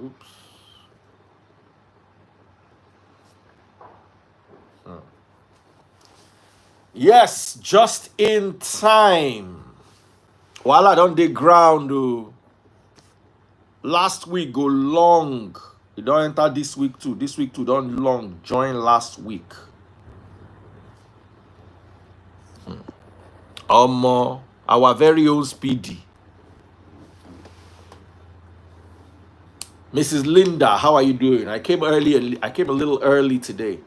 Oops. Yes, just in time. While I don't dig ground, oh. Last week go long. You don't enter this week too. This week too don't long. Join last week. Our very own Speedy. Mrs. Linda, how are you doing? I came early. I came a little early today.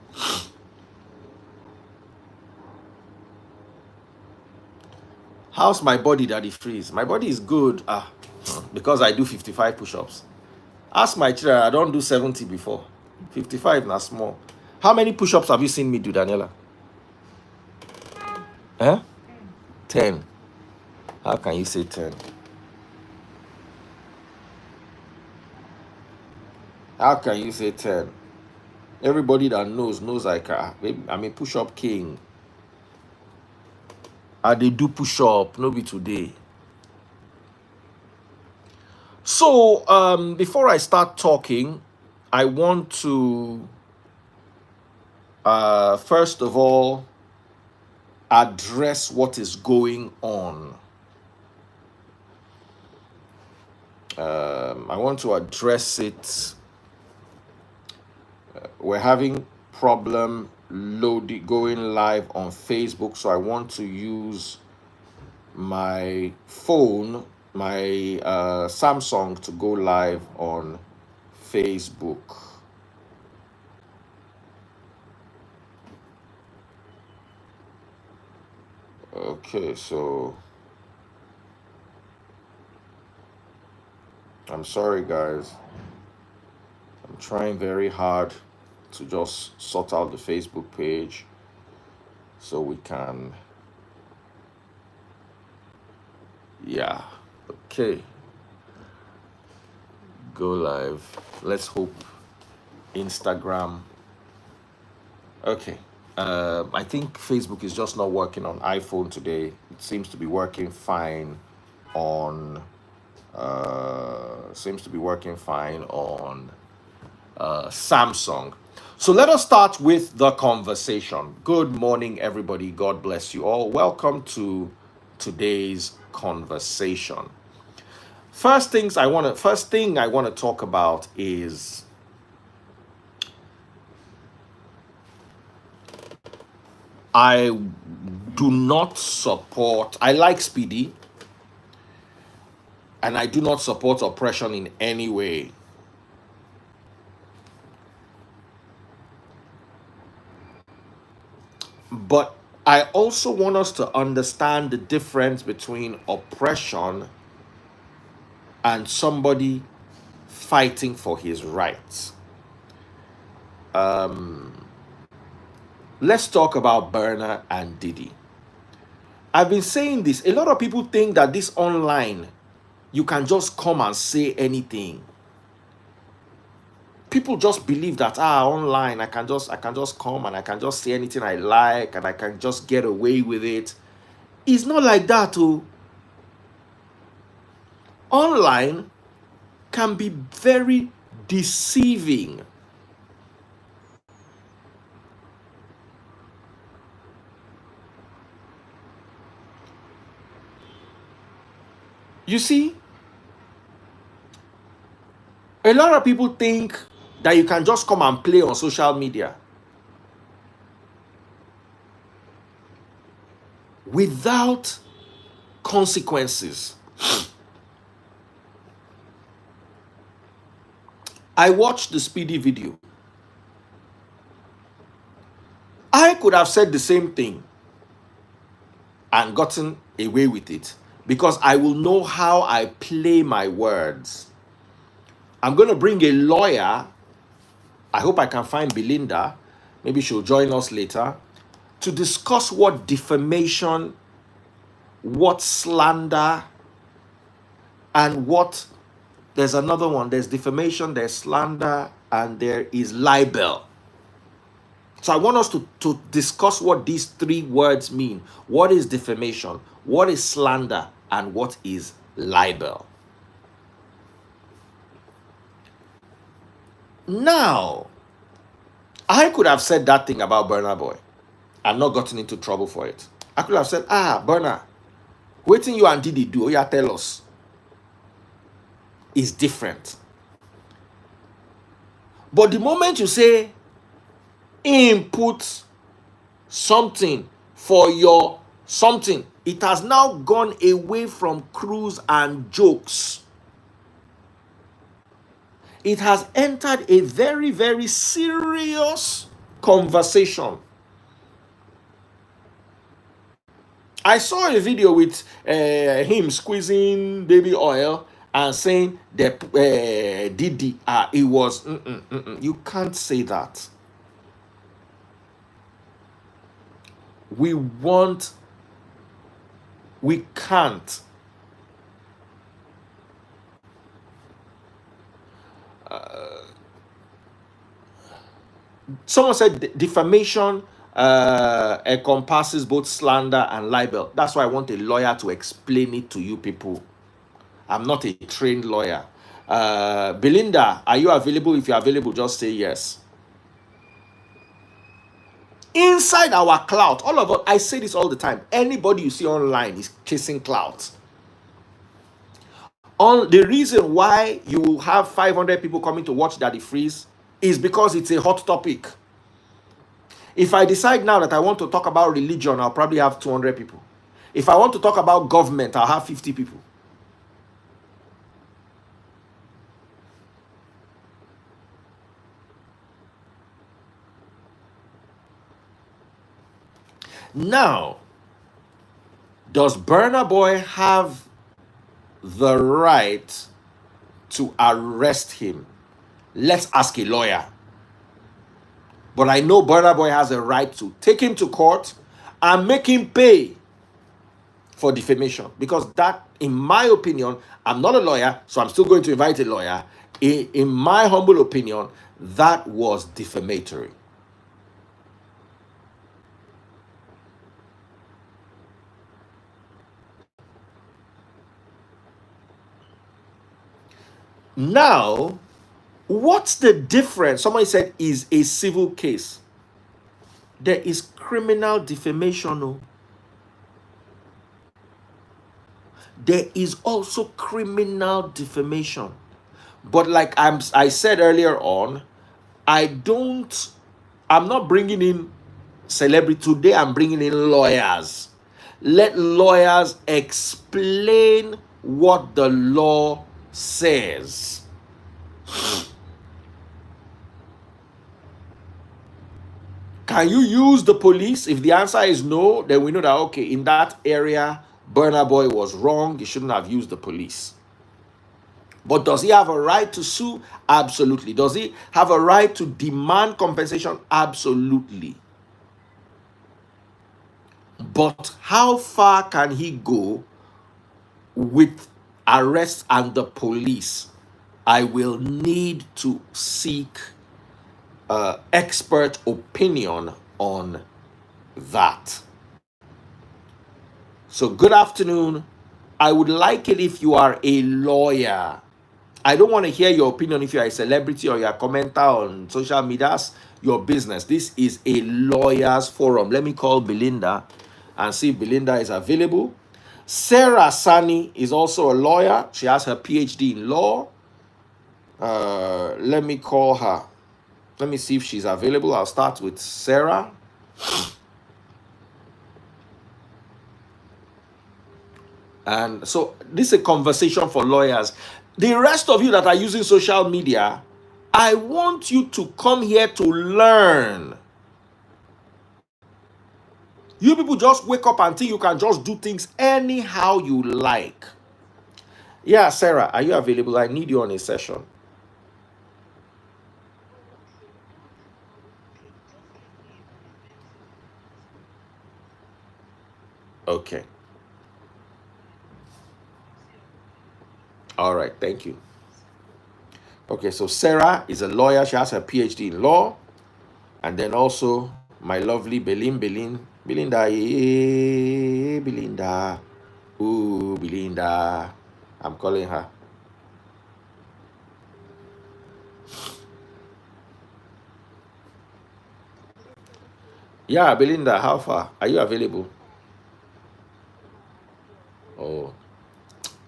How's my body, Daddy Freeze? My body is good. Because I do 55 push-ups. Ask my children, I don't do 70 before. 55 now small. How many push-ups have you seen me do, Daniela? 10. How can you say 10? How can you say 10? Everybody that knows I can. I'm a push-up king. I they do push-up, no be today. So, before I start talking, I want to, first of all, address what is going on. I want to address it. We're having problem going live on Facebook, so I want to use my phone, my Samsung, to go live on Facebook. Okay, so I'm sorry, guys. I'm trying very hard to just sort out the Facebook page so we can, yeah, okay, go live. Let's hope Instagram. Okay, I think Facebook is just not working on iPhone today. It seems to be working fine on Samsung. So let us start with the conversation. Good morning, everybody. God bless you all. Welcome to today's conversation. First thing I want to talk about is I do not support. I like Speedy, and I do not support oppression in any way. But I also want us to understand the difference between oppression and somebody fighting for his rights. Let's talk about Burna and Diddy. I've been saying this. A lot of people think that this online, you can just come and say anything. People just believe that online I can just come and I can just say anything I like and I can just get away with it. It's not like that, oh. Online can be very deceiving. You see, a lot of people think that you can just come and play on social media without consequences. I watched the Speedy video. I could have said the same thing and gotten away with it because I will know how I play my words. I'm going to bring a lawyer. I hope I can find Belinda. Maybe she'll join us later to discuss what defamation, what slander, and what, there's another one. There's defamation, there's slander, and there is libel. So I want us to discuss what these three words mean. What is defamation? What is slander? And what is libel? Now, I could have said that thing about Burna Boy and not gotten into trouble for it. I could have said, Burna, waiting you and Diddy do, yeah, tell us, is different. But the moment you say, input something for your something, it has now gone away from cruise and jokes. It has entered a very, very serious conversation. I saw a video with him squeezing baby oil and saying that Diddy, it was, you can't say that. We can't. Someone said defamation encompasses both slander and libel. That's why I want a lawyer to explain it to you people. I'm not a trained lawyer. Belinda, are you available? If you're available, just say yes. Inside our clout, all of us, I say this all the time. Anybody you see online is chasing clout. The reason why you have 500 people coming to watch Daddy Freeze is because it's a hot topic. If I decide now that I want to talk about religion, I'll probably have 200 people. If I want to talk about government, I'll have 50 people. Now, does Burna Boy have the right to arrest him? Let's ask a lawyer. But I know Burna Boy has a right to take him to court and make him pay for defamation. Because that, in my opinion, I'm not a lawyer, so I'm still going to invite a lawyer. In my humble opinion, that was defamatory. Now, what's the difference? Somebody said is a civil case. There is criminal defamation. No? There is also criminal defamation. But like I said earlier on, I'm not bringing in celebrity. Today I'm bringing in lawyers. Let lawyers explain what the law says. Can you use the police? If the answer is no, then we know that, okay, in that area, Burna Boy was wrong. He shouldn't have used the police. But does he have a right to sue? Absolutely. Does he have a right to demand compensation? Absolutely. But how far can he go with arrest and the police? I will need to seek expert opinion on that. So good afternoon. I would like it if you are a lawyer. I don't want to hear your opinion if you are a celebrity or you're a commenter on social media. That's your business. This is a lawyer's forum. Let me call Belinda and see if Belinda is available. Sarah Sani is also a lawyer. She has her PhD in law. Let me call her. Let me see if she's available. I'll start with Sarah. And so this is a conversation for lawyers. The rest of you that are using social media, I want you to come here to learn. You people just wake up and think you can just do things anyhow you like. Yeah, Sarah, are you available? I need you on a session. Okay. All right, thank you. Okay, so Sarah is a lawyer. She has her PhD in law. And then also my lovely Belinda. Belinda. Ooh, Belinda. I'm calling her. Yeah, Belinda, how far? Are you available? Oh,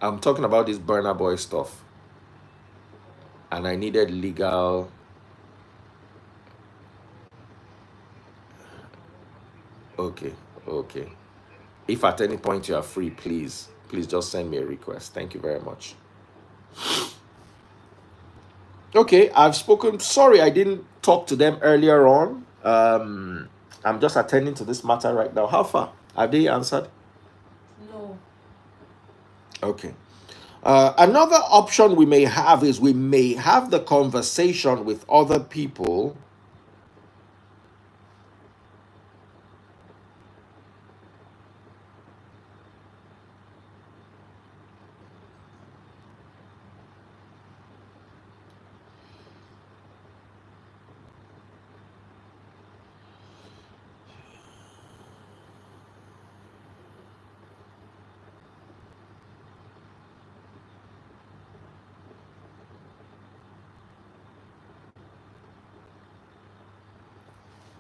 I'm talking about this Burna Boy stuff. And I needed legal. Okay, okay. If at any point you are free, please just send me a request. Thank you very much. Okay, I've spoken. Sorry, I didn't talk to them earlier on. I'm just attending to this matter right now. How far? Have they answered? No. Okay. Another option we may have is we may have the conversation with other people.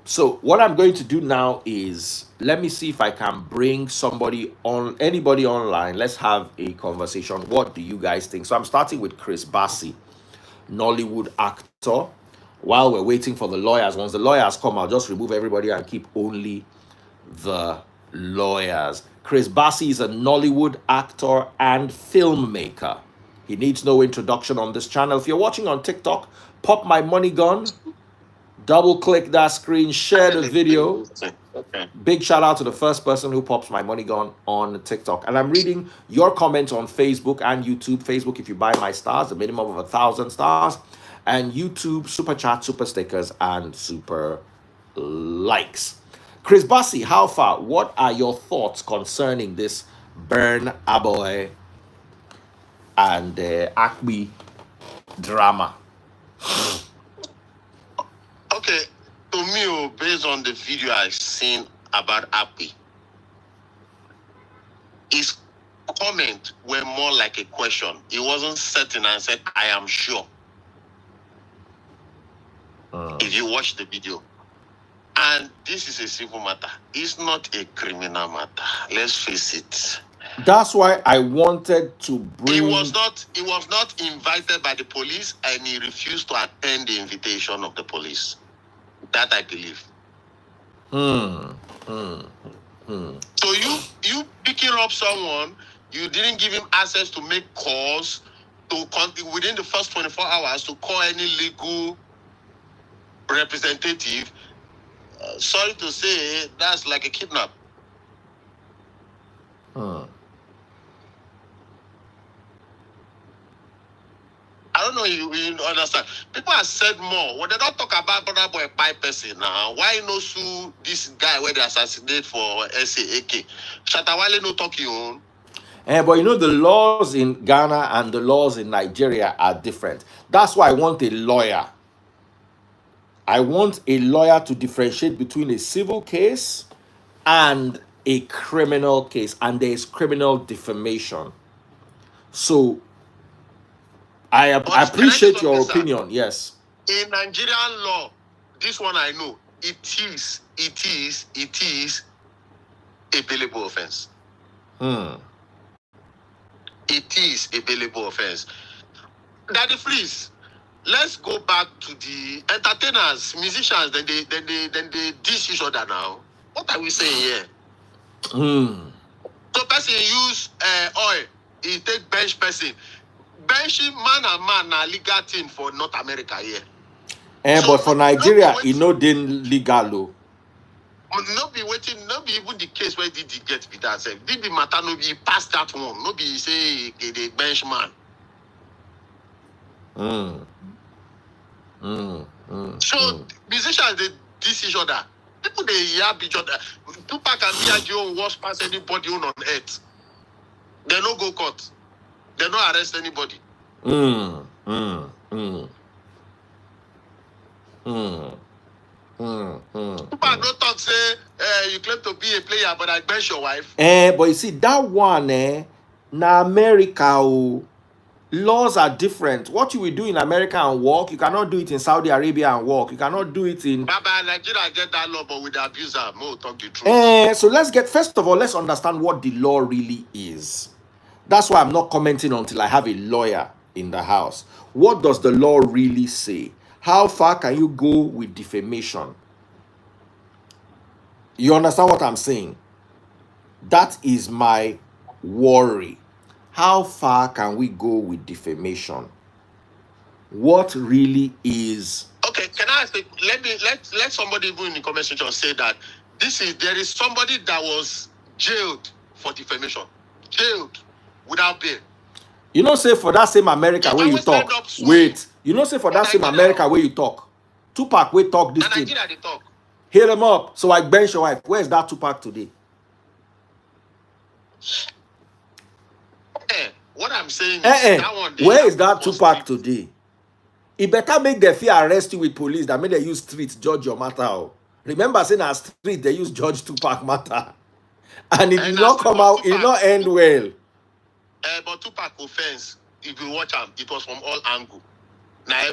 So what I'm going to do now is let me see if I can bring somebody on, anybody online. Let's have a conversation. What do you guys think? So I'm starting with Chris Bassi, Nollywood actor. While we're waiting for the lawyers, once the lawyers come, I'll just remove everybody and keep only the lawyers. Chris Bassi is a Nollywood actor and filmmaker. He needs no introduction on this channel. If you're watching on TikTok, pop my money gun, double click that screen, share the video. Okay. Big shout out to the first person who pops my money gun on TikTok. And I'm reading your comments on Facebook and YouTube. Facebook, if you buy my stars, a minimum of 1,000 stars. And YouTube, super chat, super stickers, and super likes. Chris Bassi, how far? What are your thoughts concerning this Burn Aboy and Acme drama? Okay, to me, based on the video I've seen about Appy, his comment were more like a question. He wasn't certain and said, I am sure. If you watch the video. And this is a civil matter. It's not a criminal matter. Let's face it. That's why I wanted to bring. He was not invited by the police, and he refused to attend the invitation of the police. That I believe. So you picking up someone, you didn't give him access to make calls to within the first 24 hours to call any legal representative. Sorry to say, that's like a kidnap. I don't know if you understand. People have said more. When they don't talk about Burna Boy by person now, why no sue this guy where they assassinate for SAAK? Shatawale no talking on. But you know, the laws in Ghana and the laws in Nigeria are different. That's why I want a lawyer. I want a lawyer to differentiate between a civil case and a criminal case, and there is criminal defamation. So I appreciate your opinion. Yes. In Nigerian law, this one I know, it is a bailable offense. It is a bailable offense. Daddy, please, let's go back to the entertainers, musicians. Then they dish each other now. What are we saying here? So person use oil, he take bench person. Benching man and man na legal thing for North America here. But for Nigeria, it no den legal. No be waiting, no be even the case where did he get with that. Did the matter no be past that one? No be say the bench man. So musicians they diss each other. People they yab each other. Tupac and Miyagi worse pass anybody on earth. They no go court. They no arrest anybody. Tupac no talk say you claim to be a player, but I bench your wife. But you see that one, na America. Laws are different. What you will do in America and work, you cannot do it in Saudi Arabia and work. You cannot do it in... Baba, Nigeria get that law, but with the abuser, more talk the truth. So first of all, let's understand what the law really is. That's why I'm not commenting until I have a lawyer in the house. What does the law really say? How far can you go with defamation? You understand what I'm saying? That is my worry. How far can we go with defamation? What really is... Okay, can I ask? Let somebody even in the comment section say that there is somebody that was jailed for defamation, jailed without bail. You know, say for that same America where you talk. Wait, you know, say for that same America where you talk. Tupac we talk this thing. Nigeria they talk. Hit him up. So I bench your wife. Where's that Tupac today? What I'm saying is that one day, where is that Tupac today? It better make the fear arrest you with police that make they use street judge your matter. Oh. Remember saying a street they use judge Tupac matter. And it did not come out, it did not end well. But Tupac offense, if you watch him, it was from all angles. Now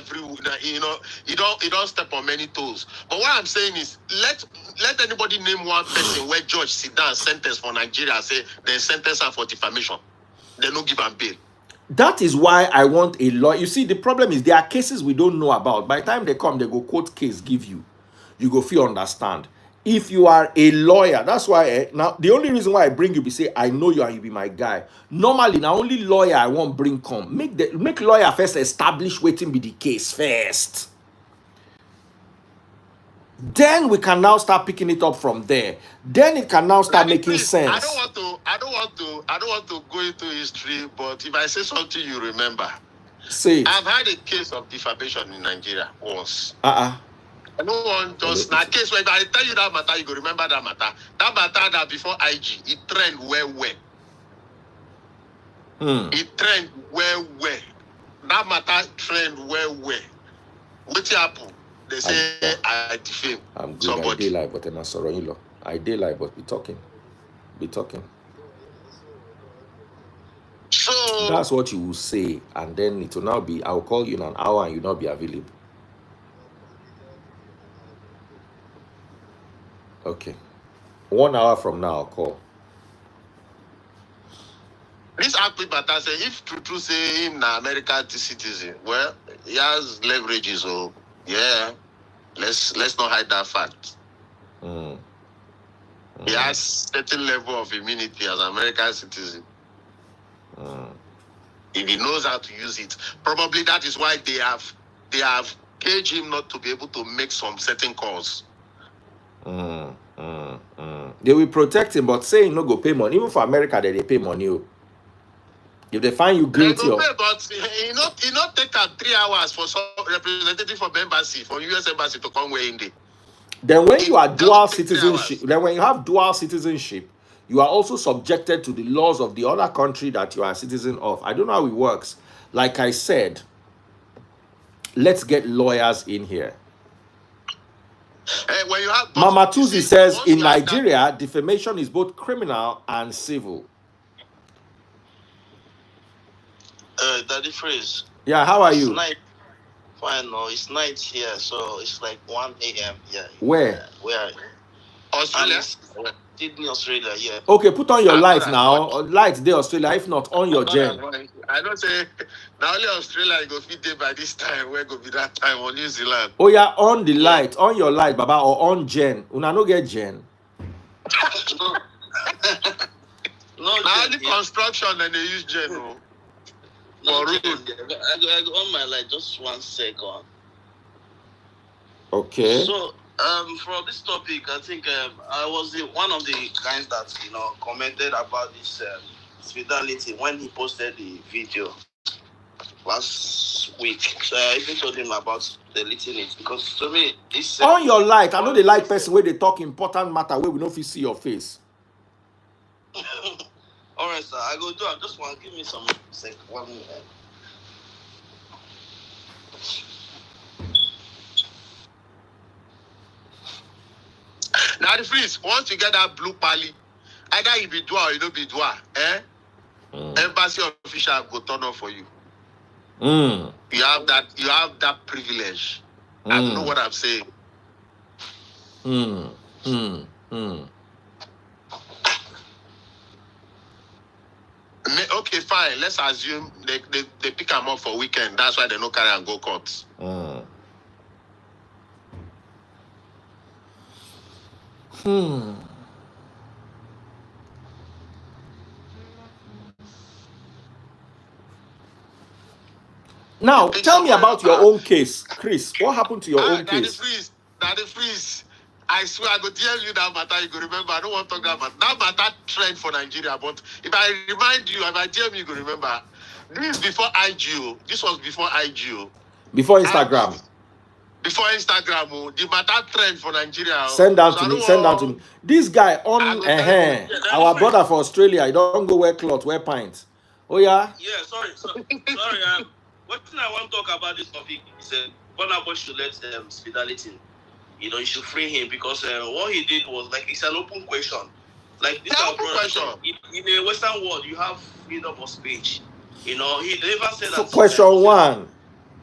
you don't step on many toes. But what I'm saying is, let anybody name one person where judge sit down sentence for Nigeria, say they sentence her for defamation. They don't give him bail. That is why I want a law. You see, the problem is there are cases we don't know about. By the time they come, they go quote case, give you. You go feel understand. If you are a lawyer, that's why now the only reason why I bring you be say I know you and you be my guy. Normally, now only lawyer I won't bring come. Make lawyer first establish waiting be the case first. Then we can now start picking it up from there. Then it can now start making sense. I don't want to go into history, but if I say something you remember. Say it. I've had a case of defamation in Nigeria once. No one just now case where if I tell you that matter, you go remember that matter. That matter that before IG, it trend well. It trend well. That matter trend well. What happened? They say I defame. I'm good. Somebody. I did lie, but I'm not sorry. I did lie, but be talking. So that's what you will say, and then it will now be I'll call you in an hour and you'll not be available. Okay. 1 hour from now I'll call. This active matter say if true say him na American citizen, well, he has leverages, so yeah. Let's not hide that fact. He has certain level of immunity as an American citizen. If he knows how to use it, probably that is why they have caged him not to be able to make some certain calls. They will protect him, but saying no go pay money. Even for America, they pay money. If they find you guilty, they go pay, but he not take 3 hours for some representative from embassy, from US embassy to come where in there. Then when you are dual citizenship, when you have dual citizenship, you are also subjected to the laws of the other country that you are a citizen of. I don't know how it works. Like I said, let's get lawyers in here. When you have Mama Tuzi says in Nigeria, defamation is both criminal and civil. Daddy Freeze. Yeah, how are you? Night. Fine, no, it's night here, so it's like 1 a.m. Yeah. Where? Where? Australia. Sydney, Australia. Yeah. Okay, put on your light now. Light there, Australia. If not, on your gen. I don't say now only Australia go fit there by this time. Where go be that time on New Zealand? Oh yeah, on the light, on your light, Baba, or on gen. Una no get gen. No, now only construction and they use gen. No. For road. I go on my light. Just 1 second. Okay. So for this topic, I think I was one of the guys that commented about this fidelity when he posted the video last week. So I even told him about deleting it because to me it's on your light. I know the light person where they talk important matter where we don't fit see your face. All right, sir. I go do. I just want to give me some 1 minute. Now the freeze. Once you get that blue pally, either you be dua or you don't be dua. Embassy official go turn on for you. Mm. You have that privilege. I don't know what I'm saying. Okay, fine. Let's assume they pick them up for weekend. That's why they no carry and go court. Now, tell me about your own case, Chris. What happened to your own case? Daddy Freeze. I swear I go tell you that matter. You go remember. I don't want to talk that matter. That matter trend for Nigeria. But if I remind you, if I tell you, you go remember. This is before IGO. This was before IGO. Before Instagram. Before Instagram, the matter trend for Nigeria. Send down to me. Send down to me. This guy on our brother for Australia. He don't go wear cloth, wear pints. Oh yeah. Yeah. Sorry. What thing I want to talk about this topic is Burna Boy should let Speed Darlington. You know, you should free him because what he did was like it's an open question. Like this open question. In the Western world, you have freedom of speech. You know, he never said that. Question one.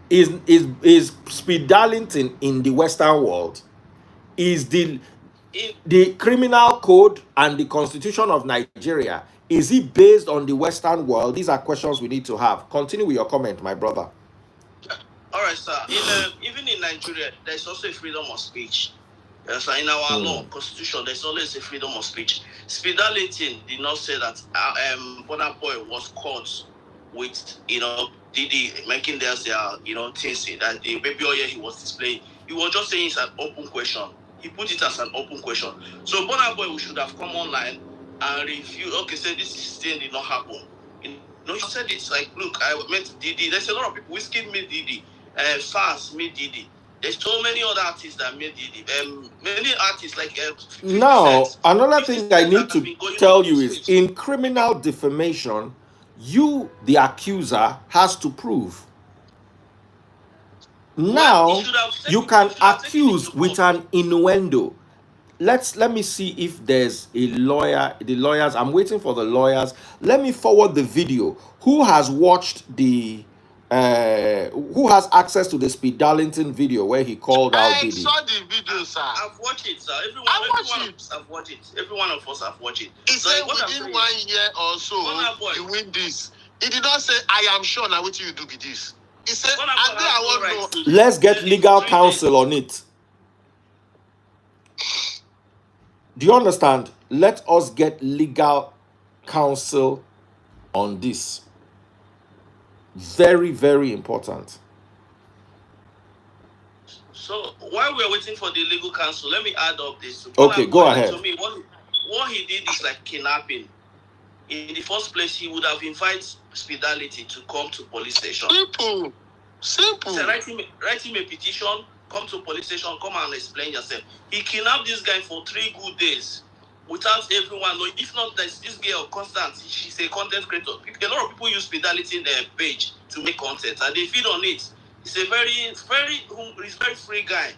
Is Speed Darlington in the Western world? Is the criminal code and the constitution of Nigeria, is it based on the Western world? These are questions we need to have. Continue with your comment, my brother. All right, sir. Even in Nigeria, there's also a freedom of speech. So in our law, constitution, there's always a freedom of speech. Speed Darlington did not say that Burna Boy was caught with, you know, Didi making their you know, things that the baby oil he was displaying. He was just saying it's an open question. He put it as an open question. So Burna Boy, we should have come online and review. Okay, so this thing did not happen. You know, he said it's like, look, I met Didi. There's a lot of people. Whiskey made Didi. Fast made Didi. There's so many other artists that made Didi. Many artists like. Now, another thing I need to tell you is in criminal defamation, you, the accuser, has to prove. Now, you can accuse with an innuendo. Let me see if there's a lawyer. The lawyers, I'm waiting for the lawyers. Let me forward the video. Who has watched the who has access to the Speed Darlington video where he called out Diddy? I saw the video, sir. I've watched it, sir. Every one of us have watched it. Every one of us have watched it. He said within 1 year or so, you win this. He did not say, I am sure now what you do with this. He said, I want to know. Let's get legal counsel on it. Do you understand? Let us get legal counsel on this. Very, very important. So while we're waiting for the legal counsel, let me add up this. Okay, go ahead. To me, what he did is like kidnapping. In the first place, he would have invited Speed Darlington to come to police station. Simple. So write him a petition, come to police station, come and explain yourself. He kidnapped this guy for 3 good days without everyone knowing. If not, there's this girl, Constant. She's a content creator. A lot of people use Speed Darlington page to make content, and they feed on it. He's a very free guy.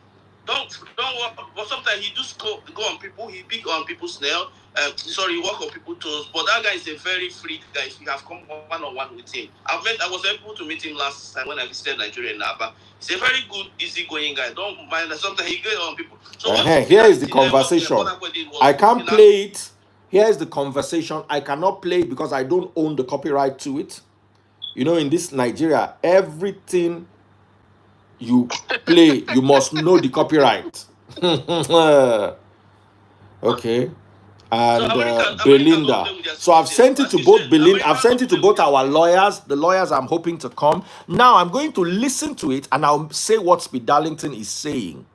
Don't work, but sometimes he just go on people. He pick on people's nail. Walk on people's toes. But that guy is a very free guy. If you have come one-on-one with him, I was able to meet him last time when I visited Nigeria in Aba. He's a very good, easygoing guy. Don't mind that sometimes he goes on people. So here is the conversation. I can't play it. Here is the conversation. I cannot play it because I don't own the copyright to it. You know, in this Nigeria, everything you play, you must know the copyright. Okay. And Belinda. So I've sent it to both Belinda. I've sent it to both our lawyers. The lawyers I'm hoping to come. Now I'm going to listen to it and I'll say what Speed Darlington is saying.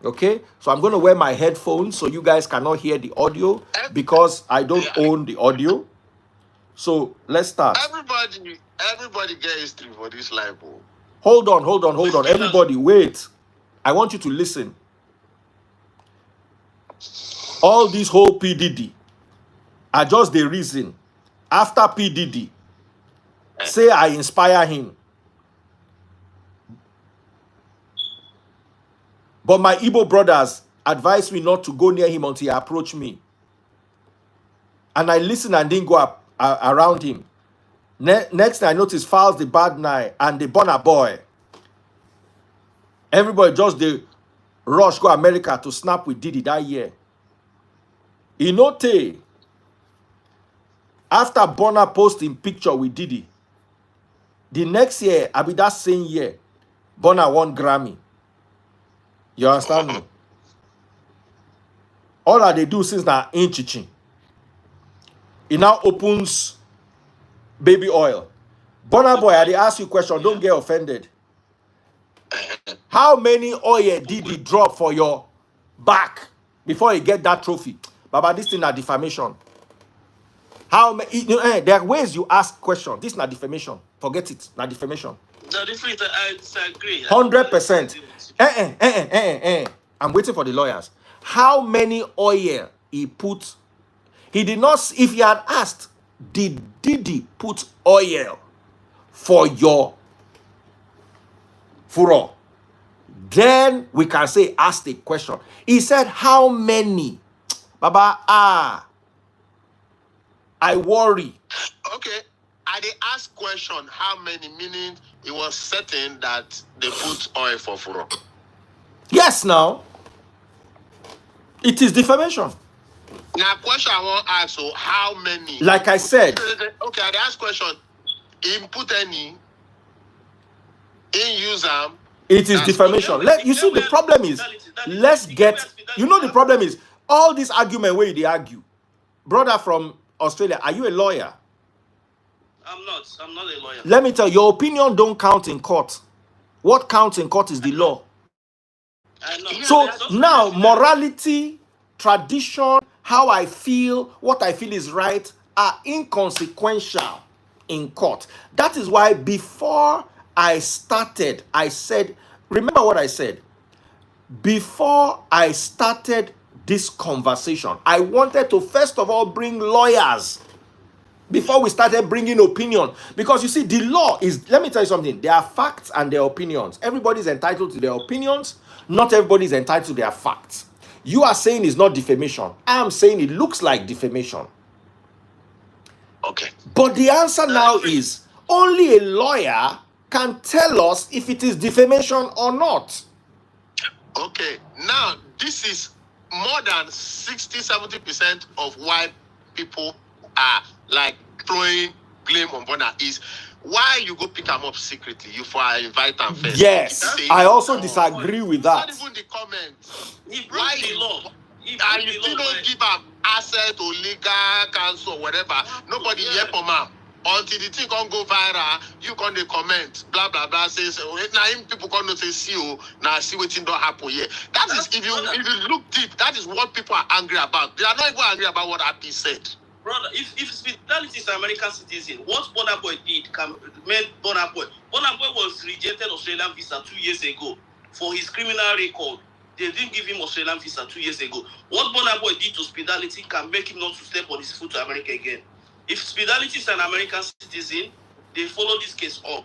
Okay. So I'm going to wear my headphones so you guys cannot hear the audio because I don't own the audio. So let's start. Everybody get history for this live. Hold on. Everybody, wait. I want you to listen. All this whole PDD are just the reason. After PDD, say I inspire him. But my Igbo brothers advised me not to go near him until he approached me. And I listened and didn't go up around him. Next thing I notice, files the bad night and the Burna boy. Everybody just the rush go America to snap with Diddy that year. Inote, after Burna posting picture with Diddy, the next year, I be that same year, Burna won Grammy. You understand me? All that they do since now in Chichin. It now opens baby oil. Burna boy, I dey ask you a question, don't get offended. How many oil did he drop for your back before you get that trophy? Baba, this thing is defamation. How many? There are ways you ask questions. This is not defamation. Forget it. Not defamation. The difference, I disagree. 100%. I'm waiting for the lawyers. How many oil he put? He did not. If he had asked, did Diddy put oil for your furor? Then we can say, ask the question. He said, how many? Baba, I worry. Okay. I they ask question how many, meaning it was certain that they put oil for furor. Yes, now. It is defamation. Now, question I want to ask, so how many? Like I said. Okay, I ask question. Input any, in use them. It is defamation. You see, the problem is, let's get, you know, the problem is, all this argument where they argue. Brother from Australia, are you a lawyer? I'm not a lawyer. Let me tell you, your opinion don't count in court. What counts in court is the law. I know. So now, morality, tradition, how I feel, what I feel is right, are inconsequential in court. That is why before I started, I said, remember what I said? Before I started this conversation, I wanted to first of all bring lawyers before we started bringing opinion. Because you see, the law is, let me tell you something, there are facts and there are opinions. Everybody's entitled to their opinions. Not everybody is entitled to their facts. You are saying it's not defamation. I am saying it looks like defamation. Okay. But the answer now is only a lawyer can tell us if it is defamation or not. Okay. Now, this is more than 60-70% of why people are like throwing blame on Burna is why you go pick them up secretly. You for invite them first. Yes, I also disagree with that. Not even the comments. He broke the law. And you still don't give up asset or legal counsel or whatever. Nobody hear from him. Until the thing can go viral, you can comment, blah blah blah. Says now people can say see you now see what don't happen here. That is if you look deep, that is what people are angry about. They are not even angry about what Happy said. Brother, if Fidelity is an American citizen, what Burna Boy did made Burna Boy. Burna Boy was rejected Australian visa 2 years ago for his criminal record. They didn't give him Australian visa 2 years ago. What Burna Boy did to Fidelity can make him not to step on his foot to America again. If Fidelity is an American citizen, they follow this case up.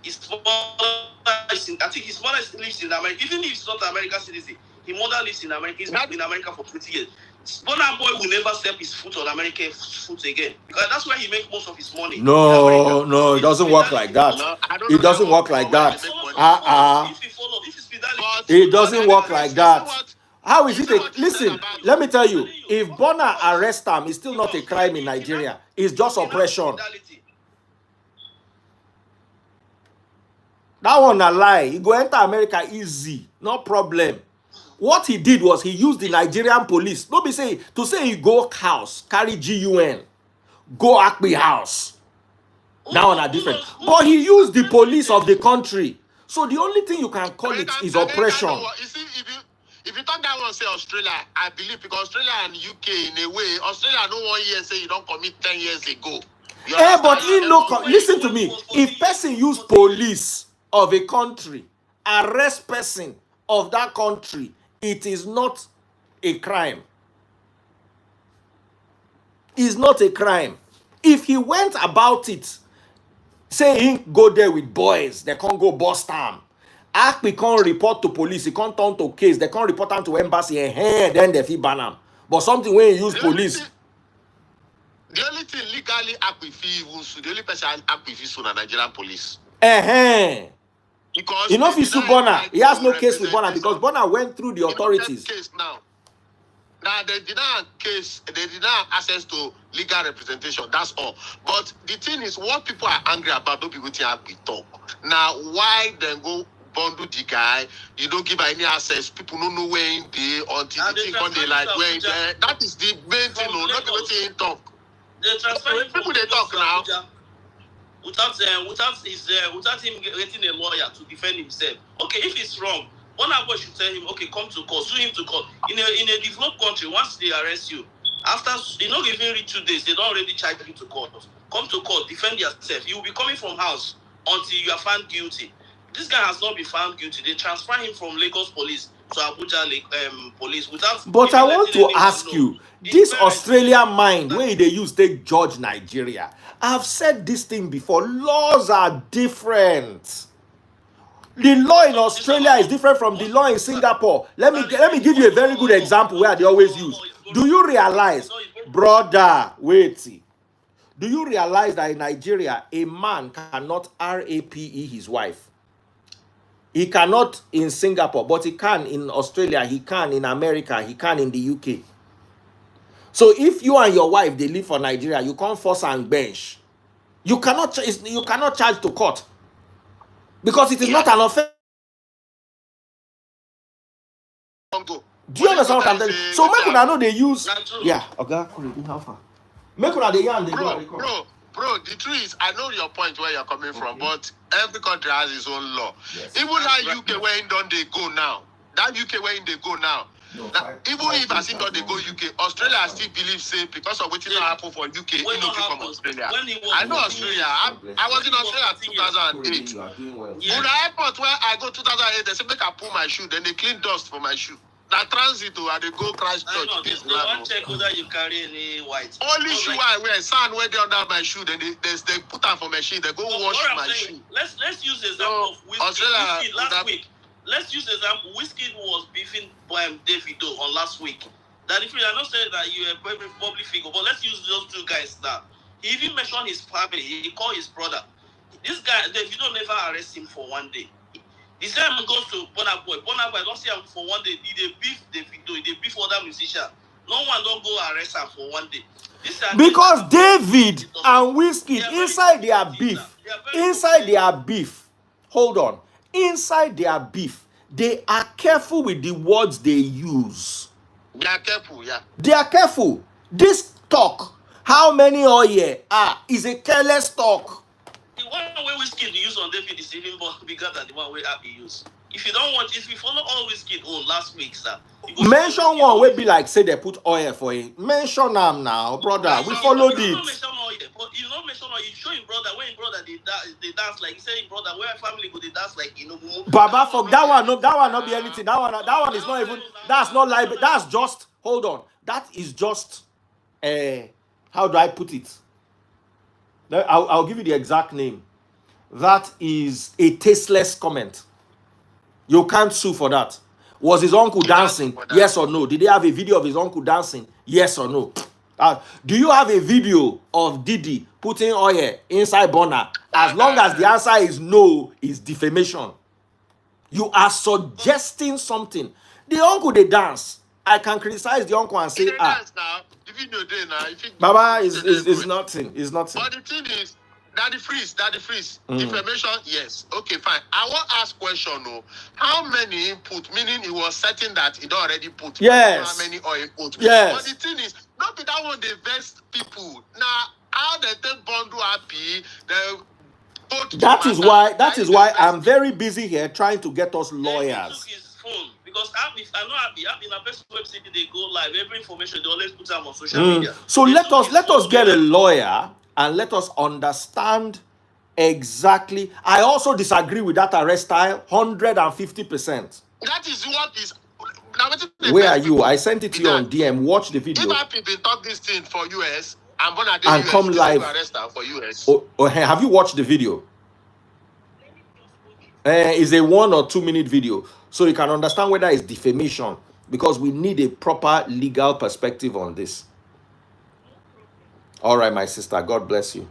His father is I think his mother lives in America. Even if he's not an American citizen, his mother lives in America. He's been in America for 20 years. Burna Boy will never step his foot on America's foot again. Because that's where he makes most of his money. No, it doesn't work like that. It doesn't work like that. It doesn't work like that. How is it listen, let me tell you, if Burna arrest him, it's still not a crime in Nigeria. It's just oppression. That one a lie. He go enter America easy, no problem. What he did was he used the Nigerian police. Don't be say to say he go house, carry GUN, go Akpi house. That one are different. But he used the police of the country. So the only thing you can call it is oppression. You see, if you talk that one, say Australia, I believe because Australia and UK in a way, Australia no 1 year say you don't commit 10 years ago. But he no listen to me. If person use police of a country, arrest person of that country, it is not a crime. It's not a crime. If he went about it, say he go there with boys, they can't go bust him. Akpi can't report to police, he can't turn to case, they can't report him to embassy, and then they feel ban him. But something when you use police. The only thing legally act with you, the only person act with you, Nigerian police. Because you know, if you sue Burna, he has no case with Burna because representation. Burna went through the He don't get authorities. case now. Now they did not have case, they did not have access to legal representation. That's all. But the thing is, what people are angry about, don't people think we talk. Now, why then go bundle the guy? You don't give any access. People don't know where in the until the thing on the like where in there. That is the main thing. No, not the way talk. They transfer him People they talk now. Without him getting a lawyer to defend himself. Okay, if it's wrong, Burna Boy should tell him, okay, come to court, sue him to court. In a developed country, once they arrest you, after you not even reach 2 days, they don't already charge you to court. Come to court, defend yourself. You will be coming from house until you are found guilty. This guy has not been found guilty. They transfer him from Lagos police to Abuja police without. But I want to ask you, this Australian mind where they use take judge Nigeria. I've said this thing before. Laws are different. The law in Australia is different from the law in Singapore. Let me give you a very good example where they always use. Do you realize, brother, wait. Do you realize that in Nigeria, a man cannot rape his wife? He cannot in Singapore, but he can in Australia, he can in America, he can in the UK. So if you and your wife, they live for Nigeria, you can't force and bench. You cannot charge to court. Because it is not an offense. Do you understand what I'm telling you? So make una know they use. Yeah, okay. How far? Make una they yarn they go. Bro, the truth is, I know your point where you're coming from, but every country has its own law. Yes. Even that UK where in don't they go now? That UK where in they go now? No, even if I think that they go UK, Australia still believes say because of what did not happen for UK, you know from Australia. I know Australia. I was in Australia 2008. Well. Yeah. The airport where I go 2008, they say make I pull my shoe, then they clean dust for my shoe. Now transit and they go Christchurch. They won't check whether you carry any white. Only shoe I wear, sand where they under my shoe, then they put on for my shoe, they go wash my shoe. Let's use the example of whiskey. Australia last week. Let's use the example. Whiskey was beefing Davido on last week. That if you are not saying that you are a public figure, but let's use those two guys now. He even mentioned his family. He called his brother. This guy, Davido never arrest him for 1 day. The same goes to Burna Boy. Burna Boy don't see him for 1 day. They beef Davido. They beef other musicians. No one don't go arrest him for 1 day. Because David and Whiskey inside their beef, hold on. Inside their beef, they are careful with the words they use. They are careful, yeah. They are careful. This talk, how many oil is a careless talk. The one way Whiskey they use on David is even bigger than the one way Abby use. If you don't want, if you follow all Whiskey on last week, sir. Mention one way be like say they put oil for it. Mention them now, brother. We followed it. You don't mention oil. You show him brother when him brother they dance like he say him brother where family go they dance like Baba fuck that one not be anything. That one is not even. That's not like. That's just. Hold on. That is just. How do I put it? I'll give you the exact name. That is a tasteless comment. You can't sue for that. Was his uncle dancing? Yes or no? Did they have a video of his uncle dancing? Yes or no? Do you have a video of Diddy putting oil inside Burna? As long as the answer is no, it's defamation. You are suggesting something. The uncle they dance. I can criticize the uncle and say, Baba is nothing. It's nothing. But the thing is, Daddy freeze. Defamation, yes. Okay, fine. I want to ask question, no. How many input, meaning he was certain that he already put. Yes. How many oil put. Yes. But the thing is, not be that one they vest people. Now, how they take bundle happy, That is why I'm very busy here trying to get us lawyers. He took his phone because I know Abby in a best website they go live. Every information they always put them on social media. So let us get a lawyer and let us understand exactly. I also disagree with that arrest style 150%. That is what is. Where are you? I sent it to you on DM. Watch the video. If people talk this thing for US, and come live for US. Have you watched the video? It's a 1 or 2 minute video, so you can understand whether it's defamation, because we need a proper legal perspective on this. All right, my sister. God bless you.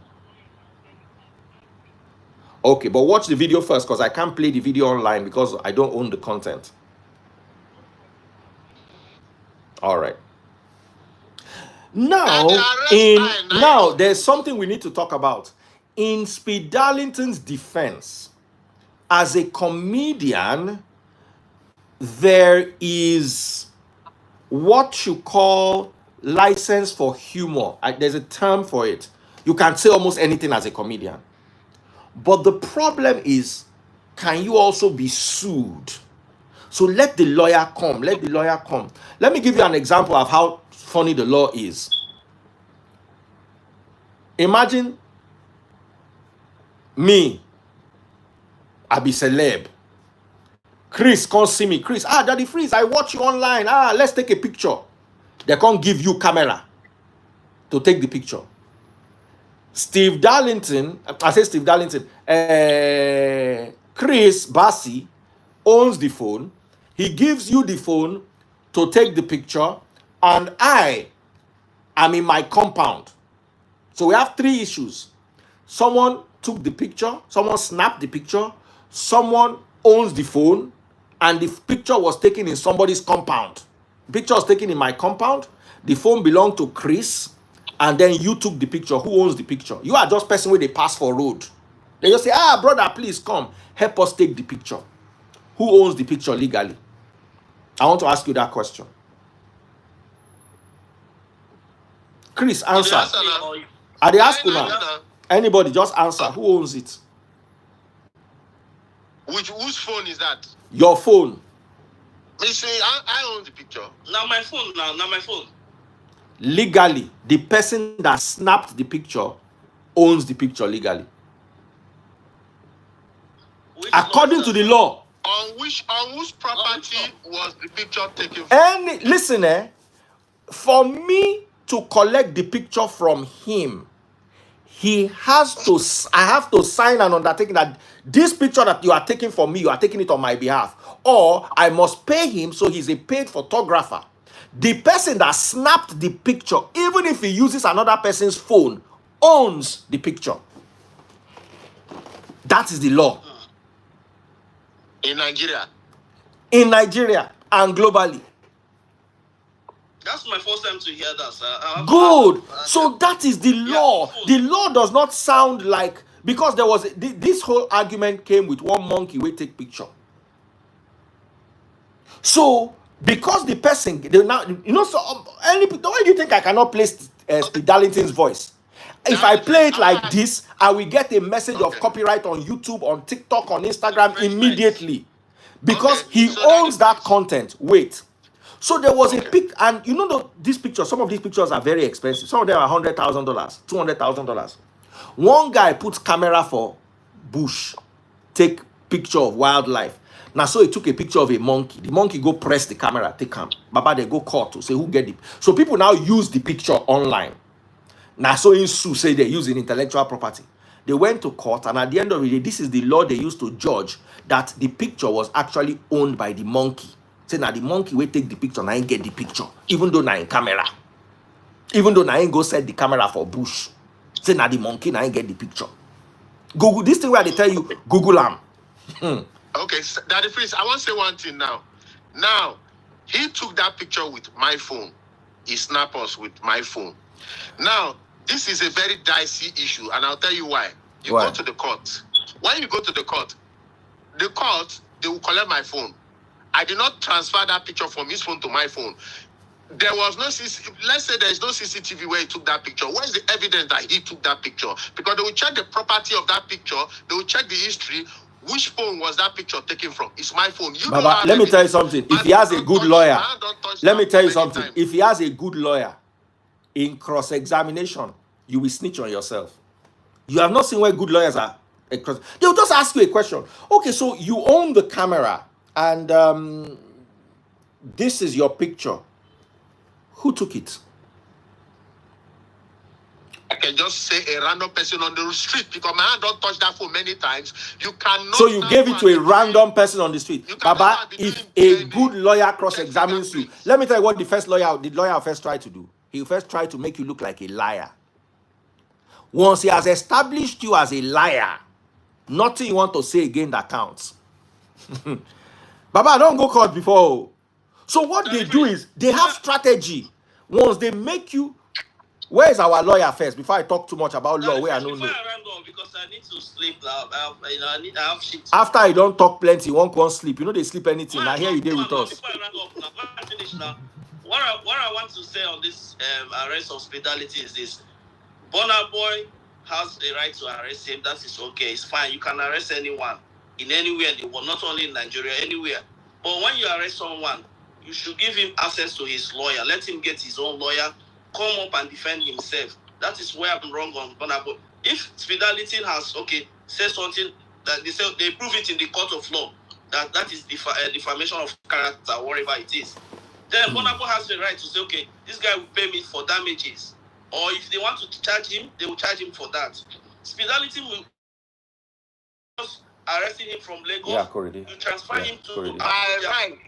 Okay, but watch the video first because I can't play the video online because I don't own the content. All right. Now there's something we need to talk about. In Speed Darlington's defense, as a comedian, there is what you call license for humor. There's a term for it. You can say almost anything as a comedian. But the problem is, can you also be sued? So let the lawyer come. Let the lawyer come. Let me give you an example of how funny the law is. Imagine me, I be celeb. Chris can't see me. Chris, Daddy Freeze, I watch you online. Let's take a picture. They can't give you camera to take the picture. Steve Darlington, I say Steve Darlington, Chris Bassi owns the phone. He gives you the phone to take the picture, and I am in my compound. So we have three issues. Someone took the picture, someone snapped the picture, someone owns the phone, and the picture was taken in somebody's compound. The picture was taken in my compound. The phone belonged to Chris, and then you took the picture. Who owns the picture? You are just person where they pass for road. They just say, brother, please come. Help us take the picture. Who owns the picture legally? I want to ask you that question. Chris, answer. Are they asking now? Anybody, just answer. Who owns it? Whose phone is that? Your phone. Me say I own the picture. Now my phone. Now my phone. Legally, the person that snapped the picture owns the picture legally. According to the law. On whose property was the picture taken from? Listen, for me to collect the picture from him, I have to sign an undertaking that this picture that you are taking from me, you are taking it on my behalf. Or I must pay him, so he's a paid photographer. The person that snapped the picture, even if he uses another person's phone, owns the picture. That is the law. In Nigeria. In Nigeria and globally. That's my first time to hear that, sir. Good. So that is the law. The law does not sound like, because there was this whole argument came with one monkey we take picture. So because the person, they now, so why do you think I cannot play Speed Darlington's voice? If I play it like this, I will get a message of copyright on YouTube, on TikTok, on Instagram immediately. Because he owns that content. Wait. So there was a pic, and these pictures, some of these pictures are very expensive. Some of them are $100,000, $200,000. One guy puts camera for bush, take picture of wildlife. Now, so he took a picture of a monkey. The monkey go press the camera, take him. Baba, they go court to say who get it. So people now use the picture online. Now, so in Sue say they use intellectual property. They went to court, and at the end of the day, this is the law they used to judge that the picture was actually owned by the monkey. Say now the monkey will take the picture, and I ain't get the picture, even though now in camera. Even though I ain't go set the camera for bush. Say now the monkey, now I ain't get the picture. Google this thing where they tell you, Google them. Okay, Daddy Freeze, I want to say one thing now. Now, he took that picture with my phone. He snapped us with my phone. Now, this is a very dicey issue, and I'll tell you why. You go to the court. When you go to the court, they will collect my phone. I did not transfer that picture from his phone to my phone. There was no let's say there is no CCTV where he took that picture. Where is the evidence that he took that picture? Because they will check the property of that picture. They will check the history. Which phone was that picture taken from? It's my phone. Baba, let me tell you something. If he has a good lawyer, let me tell you something. If he has a good lawyer, in cross-examination, you will snitch on yourself. You have not seen where good lawyers are. They'll just ask you a question. Okay, so you own the camera, and this is your picture. Who took it? I can just say a random person on the street because my hand don't touch that phone many times. You cannot. So you gave it to a random person on the street. Baba, if a good lawyer cross-examines you, let me tell you what the lawyer first tried to do. He first tried to make you look like a liar. Once he has established you as a liar, nothing you want to say again that counts. Baba, I don't go court before. So what they do is they have strategy. Once they make you, where is our lawyer first? Before I talk too much about law, where I don't know. Before I run on, because I need to sleep now. I have shit. After I don't talk plenty, you won't go sleep. You know they sleep anything. Now here you did with us. Before I run off now, when I finish now, what I want to say on this arrest of Hospitality is this: Burna Boy has the right to arrest him. That is okay. It's fine. You can arrest anyone in anywhere in the world, not only in Nigeria, anywhere. But when you arrest someone, you should give him access to his lawyer. Let him get his own lawyer, come up and defend himself. That is where I'm wrong on Burna Boy. If Fidelity has said something that they prove it in the court of law that is defamation of character, whatever it is, then Burna Boy has the right to say, okay, this guy will pay me for damages, or if they want to charge him, they will charge him for that. Fidelity will arresting him from Lagos. Yeah, correct. You transfer him to Right.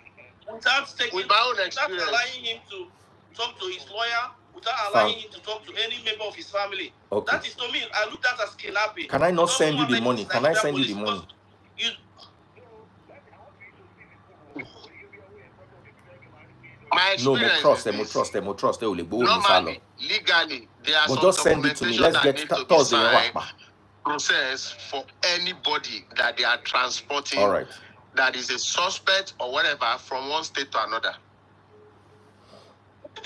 without allowing him to talk to his lawyer, without allowing him to talk to any member of his family. Okay. That is, to me, I look at as kidnapping. Can I not send you the money? Can I send you the money? No, we trust them. Normally, legally, there are but some just send it to me. Let's get Thursday. Process for anybody that they are transporting. All right. That is a suspect or whatever from one state to another.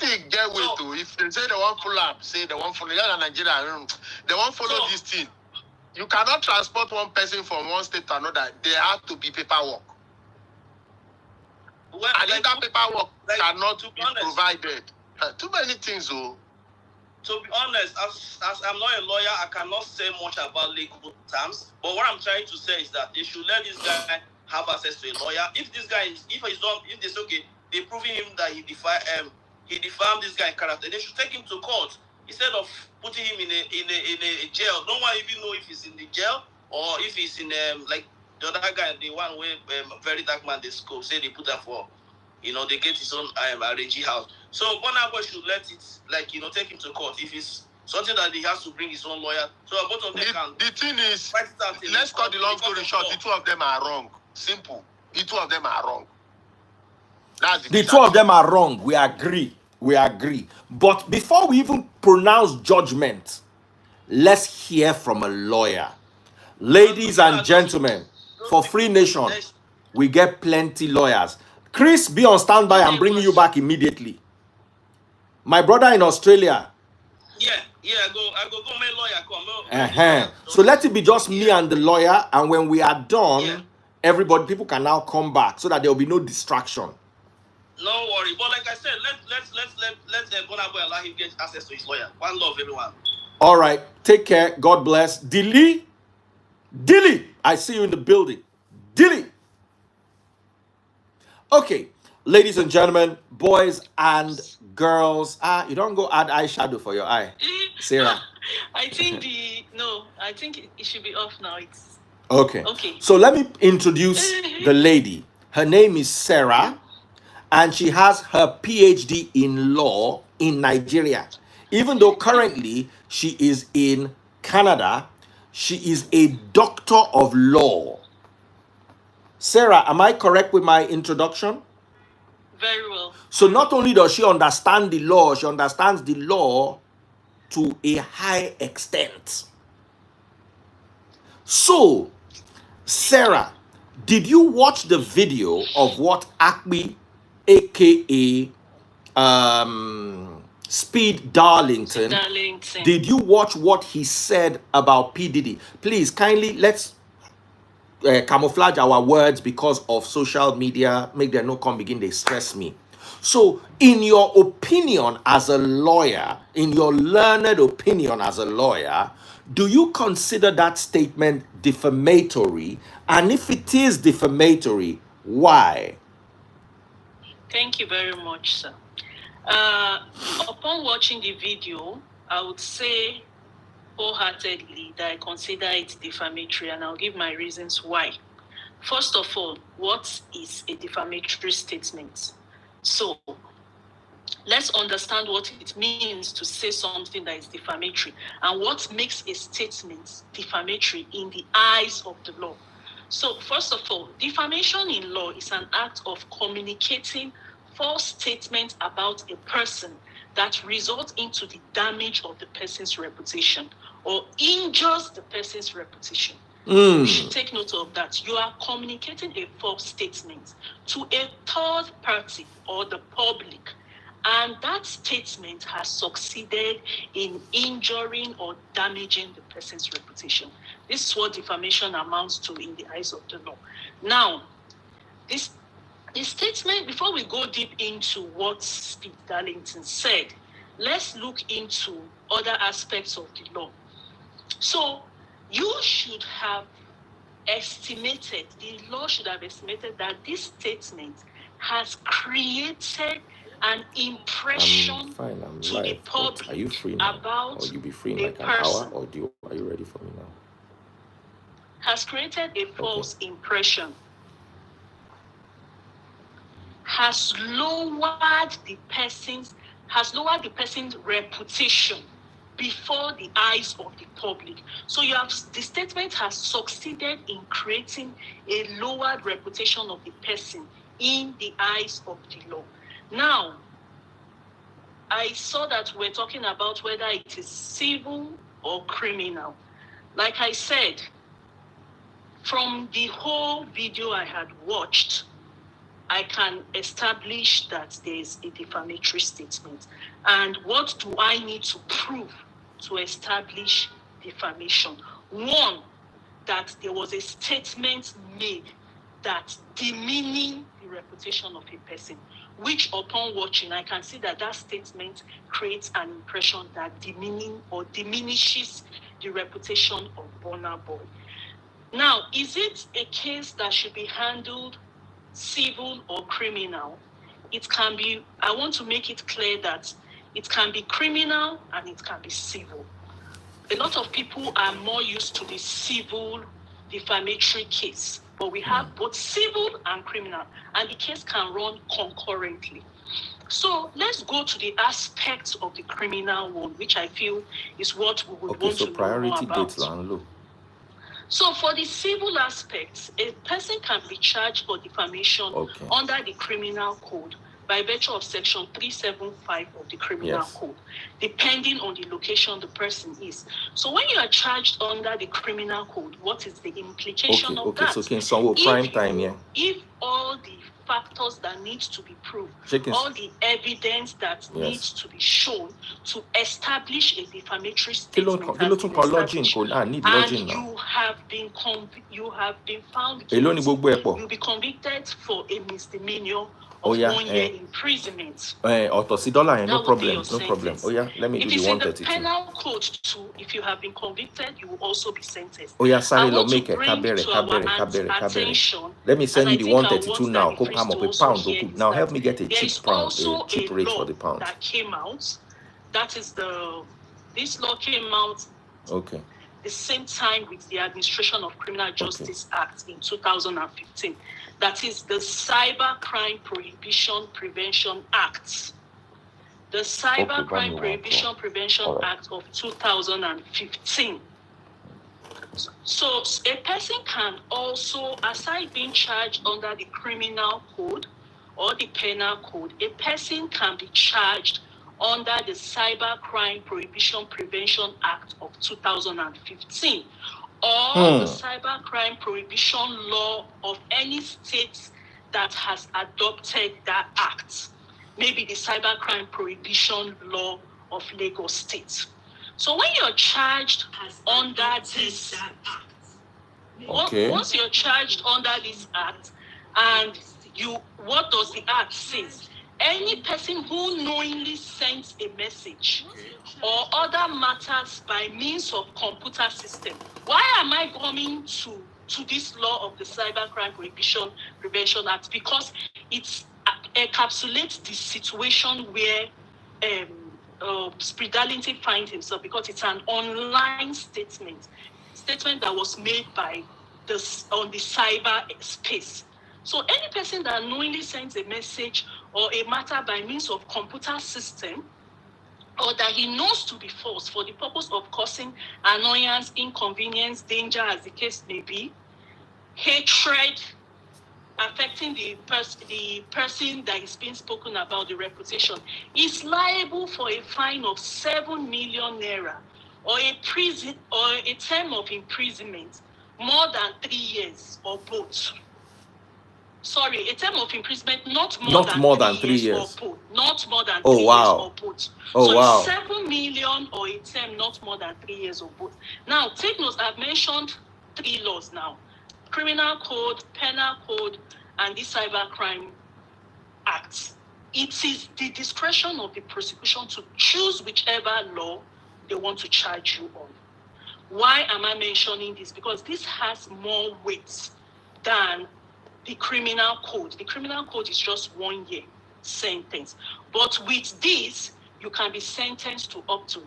They get way to, if they say they want full up, say they want follow Nigeria, they want follow this thing. You cannot transport one person from one state to another. There have to be paperwork. And if that paperwork cannot be provided, too many things, though. To be honest, as I'm not a lawyer, I cannot say much about legal terms. But what I'm trying to say is that they should let this guy have access to a lawyer. If this guy is, if they say, okay, they're proving him that he defamed this guy in character, they should take him to court instead of putting him in a jail. No one even know if he's in the jail or if he's in like the other guy, the one where very dark man they scope say they put that for. They get his own RNG house. So Burna Boy should let it, take him to court. If it's something that he has to bring his own lawyer, so both of them can. The thing is, let's cut the long story short. The two of them are wrong. Simple. The two of them are wrong. That's the two of them are wrong. We agree. But before we even pronounce judgment, let's hear from a lawyer. Ladies and gentlemen, for Free Nation, we get plenty lawyers. Chris, be on standby. I'm bringing you back immediately. My brother in Australia. Yeah, I go my lawyer come. So let it be just me and the lawyer, and when we are done, people can now come back so that there will be no distraction. No worry, but like I said, let's Burna Boy allow him get access to his lawyer. One love, everyone. All right, take care. God bless. Dilly, I see you in the building. Dilly. Okay, ladies and gentlemen, boys and girls. You don't go add eyeshadow for your eye, Sarah. I think it should be off now. It's okay. Okay. So let me introduce the lady. Her name is Sarah, and she has her PhD in law in Nigeria. Even though currently she is in Canada, she is a doctor of law. Sarah, am I correct with my introduction? Very well. So not only does she understand the law, she understands the law to a high extent. So, Sarah, did you watch the video of what Akbi, aka Speed Darlington, did you watch what he said about P. Diddy? Please, kindly, let's camouflage our words because of social media. Make them no come begin, they stress me. So, in your opinion as a lawyer, in your learned opinion as a lawyer, do you consider that statement defamatory? And if it is defamatory, why? Thank you very much, sir. Upon watching the video, I would say wholeheartedly that I consider it defamatory, and I'll give my reasons why. First of all, what is a defamatory statement? So, let's understand what it means to say something that is defamatory and what makes a statement defamatory in the eyes of the law. So, first of all, defamation in law is an act of communicating false statements about a person that results into the damage of the person's reputation or injures the person's reputation. You should take note of that. You are communicating a false statement to a third party or the public, and that statement has succeeded in injuring or damaging the person's reputation. This is what defamation amounts to in the eyes of the law. Now, this statement, before we go deep into what Speed Darlington said, let's look into other aspects of the law. So, you should have estimated, the law should have estimated that this statement has created an impression to the public. Are you free now? About or you be free in like an person. hour, or are you ready for me now? Has created a false impression, has lowered the person's reputation before the eyes of the public. So the statement has succeeded in creating a lowered reputation of the person in the eyes of the law. Now, I saw that we're talking about whether it is civil or criminal. Like I said, from the whole video I had watched, I can establish that there is a defamatory statement. And what do I need to prove to establish defamation? One, that there was a statement made that demeaning the reputation of a person, which upon watching, I can see that statement creates an impression that demeaning or diminishes the reputation of Burna Boy. Now, is it a case that should be handled civil or criminal? It can be, I want to make it clear that it can be criminal and it can be civil. A lot of people are more used to the civil defamatory case, but we have both civil and criminal, and the case can run concurrently. So let's go to the aspects of the criminal one, which I feel is what we would want to know more about. So for the civil aspects, a person can be charged for defamation under the criminal code by virtue of section 375 of the criminal code, depending on the location the person is. So when you are charged under the criminal code, what is the implication of that? So can someone prime time, if all the factors that need to be proved, all the evidence that needs to be shown to establish a defamatory statement, and you have been found guilty, you'll be convicted for a misdemeanor of 1 year imprisonment. No problem. Let me do the 132. It is in the penal code too. If you have been convicted, you will also be sentenced. Sorry, let me send you the 132 now. Go palm up a pound. Now help me get a cheap pound, a cheap rate for the pound. That came out. That is this law came out. The same time with the Administration of Criminal Justice Act in 2015. That is the Cyber Crime Prohibition Prevention Act. The Cyber Crime Prohibition Prevention Act of 2015. So a person can also, aside being charged under the criminal code or the penal code, a person can be charged under the Cyber Crime Prohibition Prevention Act of 2015 or the Cyber Crime Prohibition Law of any state that has adopted that act. Maybe the Cyber Crime Prohibition Law of Lagos State. So when you're charged under this act, once you're charged under this act, and what does the act say? Any person who knowingly sends a message or other matters by means of computer system. Why am I coming to this law of the Cyber Crime Prohibition Prevention Act? Because it encapsulates the situation where Speed Darlington finds himself, because it's an online statement that was made on the cyber space. So any person that knowingly sends a message or a matter by means of computer system, or that he knows to be false for the purpose of causing annoyance, inconvenience, danger, as the case may be, hatred, affecting the person that is being spoken about, the reputation, is liable for a fine of 7 million naira or a prison or a term of imprisonment more than 3 years or both. Sorry, a term of imprisonment not more than 3 years or both. Not more than 3 years or both. So 7 million or a term not more than 3 years or both. Now, take note, I've mentioned 3 laws now: Criminal Code, Penal Code, and the Cybercrime Act. It is the discretion of the prosecution to choose whichever law they want to charge you on. Why am I mentioning this? Because this has more weight than the Criminal Code. The Criminal Code is just 1 year sentence. But with this, you can be sentenced to up to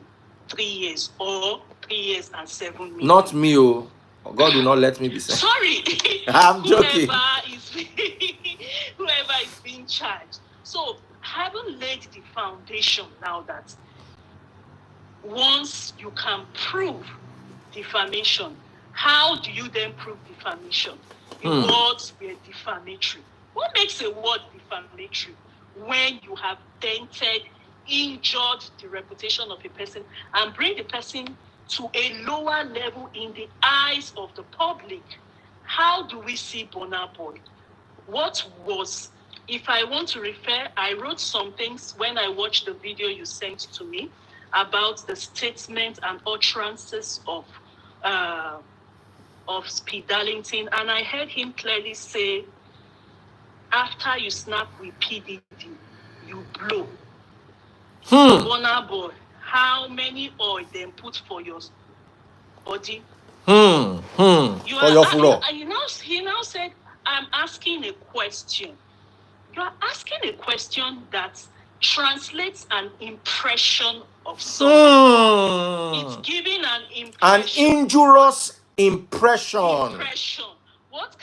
3 years or 3 years and 7 million. Not me, oh. God will not let me be sentenced. Sorry. I'm joking. Whoever is being charged. So, having laid the foundation now that once you can prove defamation, how do you then prove defamation? The words were defamatory. What makes a word defamatory? When you have dented, injured the reputation of a person and bring the person to a lower level in the eyes of the public. How do we see Burna Boy? What was, if I want to refer, I wrote some things when I watched the video you sent to me about the statements and utterances of Speed Darlington, and I heard him clearly say, after you snap with PDD, you blow. Burna Boy, how many oil then put for your body? He now said, I'm asking a question. You are asking a question that translates an impression of something. It's giving an impression. An injurious impression. What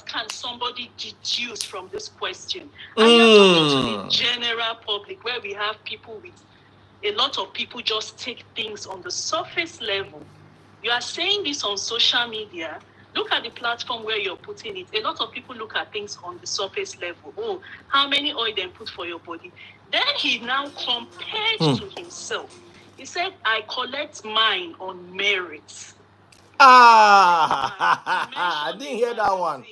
can somebody deduce from this question? And you're talking to the general public, where we have people with a lot of people just take things on the surface level. You are saying this on social media. Look at the platform where you're putting it. A lot of people look at things on the surface level. Oh, how many oil then put for your body? Then he now compared to himself. He said, I collect mine on merit. I didn't hear that one.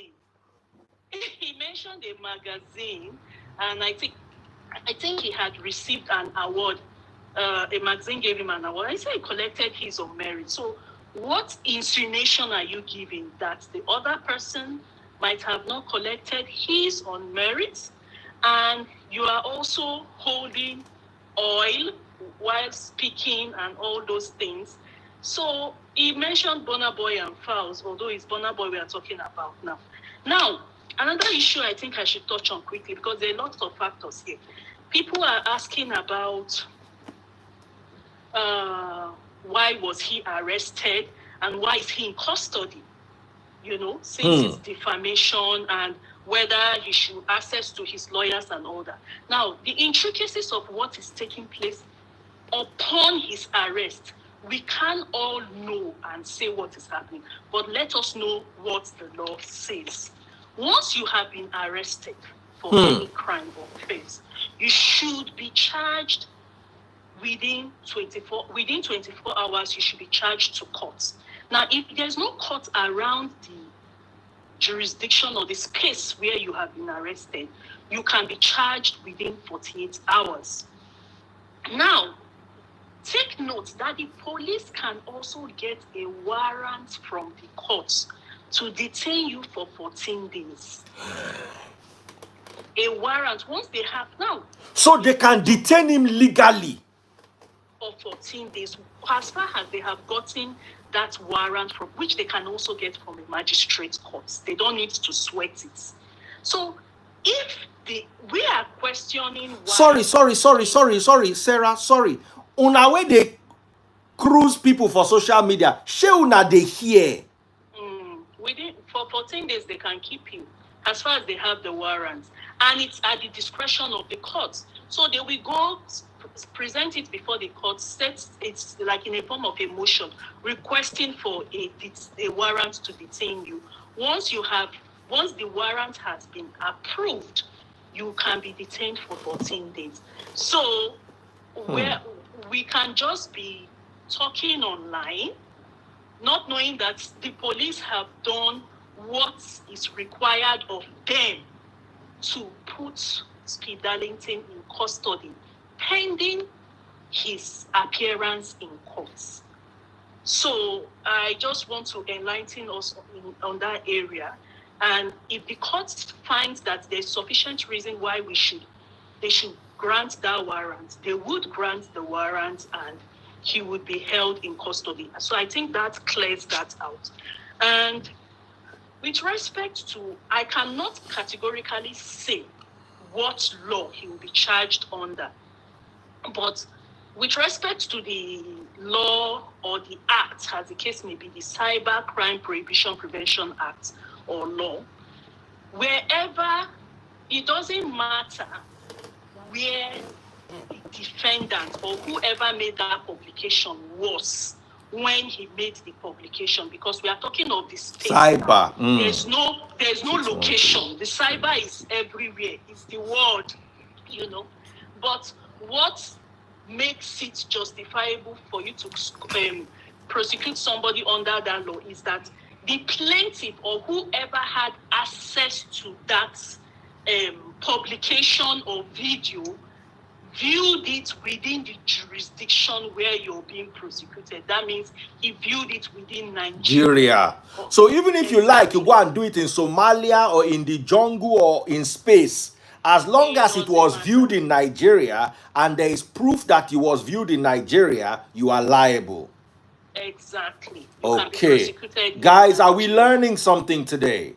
He mentioned a magazine, and I think he had received an award. A magazine gave him an award. I said he collected his on merit. So what insinuation are you giving? That the other person might have not collected his on merit, and you are also holding oil while speaking and all those things. So he mentioned Burna Boy and Fowls, although it's Burna Boy we are talking about now. Now, another issue I think I should touch on quickly, because there are lots of factors here. People are asking about why was he arrested and why is he in custody? You know, since it's defamation, and whether he should access to his lawyers and all that. Now, the intricacies of what is taking place upon his arrest, we can't all know and say what is happening, but let us know what the law says. Once you have been arrested for any crime or offense, you should be charged within 24 hours. You should be charged to court. Now, if there's no court around the jurisdiction or the space where you have been arrested, you can be charged within 48 hours. Now, take note that the police can also get a warrant from the courts to detain you for 14 days. A warrant, once they have now. So they can detain him legally for 14 days, as far as they have gotten that warrant, from which they can also get from a magistrate court. They don't need to sweat it. So if we are questioning why... Sorry, Sarah, sorry. Una way they cruise people for social media, she una they hear. For 14 days, they can keep you. as far as they have the warrants. And it's at the discretion of the courts. So they will go present it before the court, it's like in a form of a motion, requesting for a warrant to detain you. Once the warrant has been approved, you can be detained for 14 days. So where we can just be talking online, not knowing that the police have done what is required of them to put Speed Darlington in custody pending his appearance in court. So I just want to enlighten us on that area. And if the court finds that there's sufficient reason why they should grant that warrant, they would grant the warrant and he would be held in custody. So I think that clears that out. And with respect to, I cannot categorically say what law he will be charged under. But with respect to the law or the act, as the case may be, the Cyber Crime Prohibition Prevention Act or law, wherever, it doesn't matter where the defendant or whoever made that publication was when he made the publication, because we are talking of the space. Cyber. There's no location. The cyber is everywhere. It's the world, But what makes it justifiable for you to prosecute somebody under that law is that the plaintiff or whoever had access to that publication or video viewed it within the jurisdiction where you're being prosecuted. That means he viewed it within Nigeria. So even if you like, you go and do it in Somalia or in the jungle or in space, as long as it was viewed in Nigeria and there is proof that it was viewed in Nigeria, you are liable. Exactly. Okay. Guys, are we learning something today?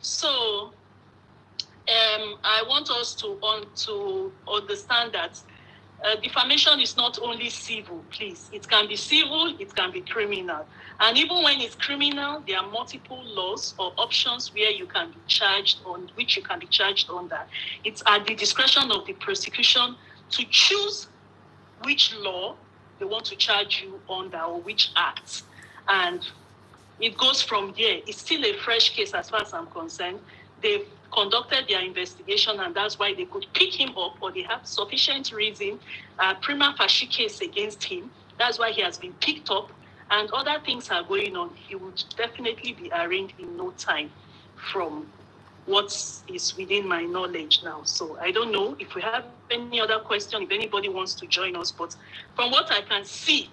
So, I want us to understand that defamation is not only civil, please. It can be civil, it can be criminal. And even when it's criminal, there are multiple laws or options where you can be charged on, which you can be charged under. It's at the discretion of the prosecution to choose which law they want to charge you under or which act. And it goes from there. It's still a fresh case as far as I'm concerned. They've conducted their investigation and that's why they could pick him up, or they have sufficient reason, prima facie case against him. That's why he has been picked up and other things are going on. He would definitely be arraigned in no time from what is within my knowledge now. So I don't know if we have any other question, if anybody wants to join us, but from what I can see,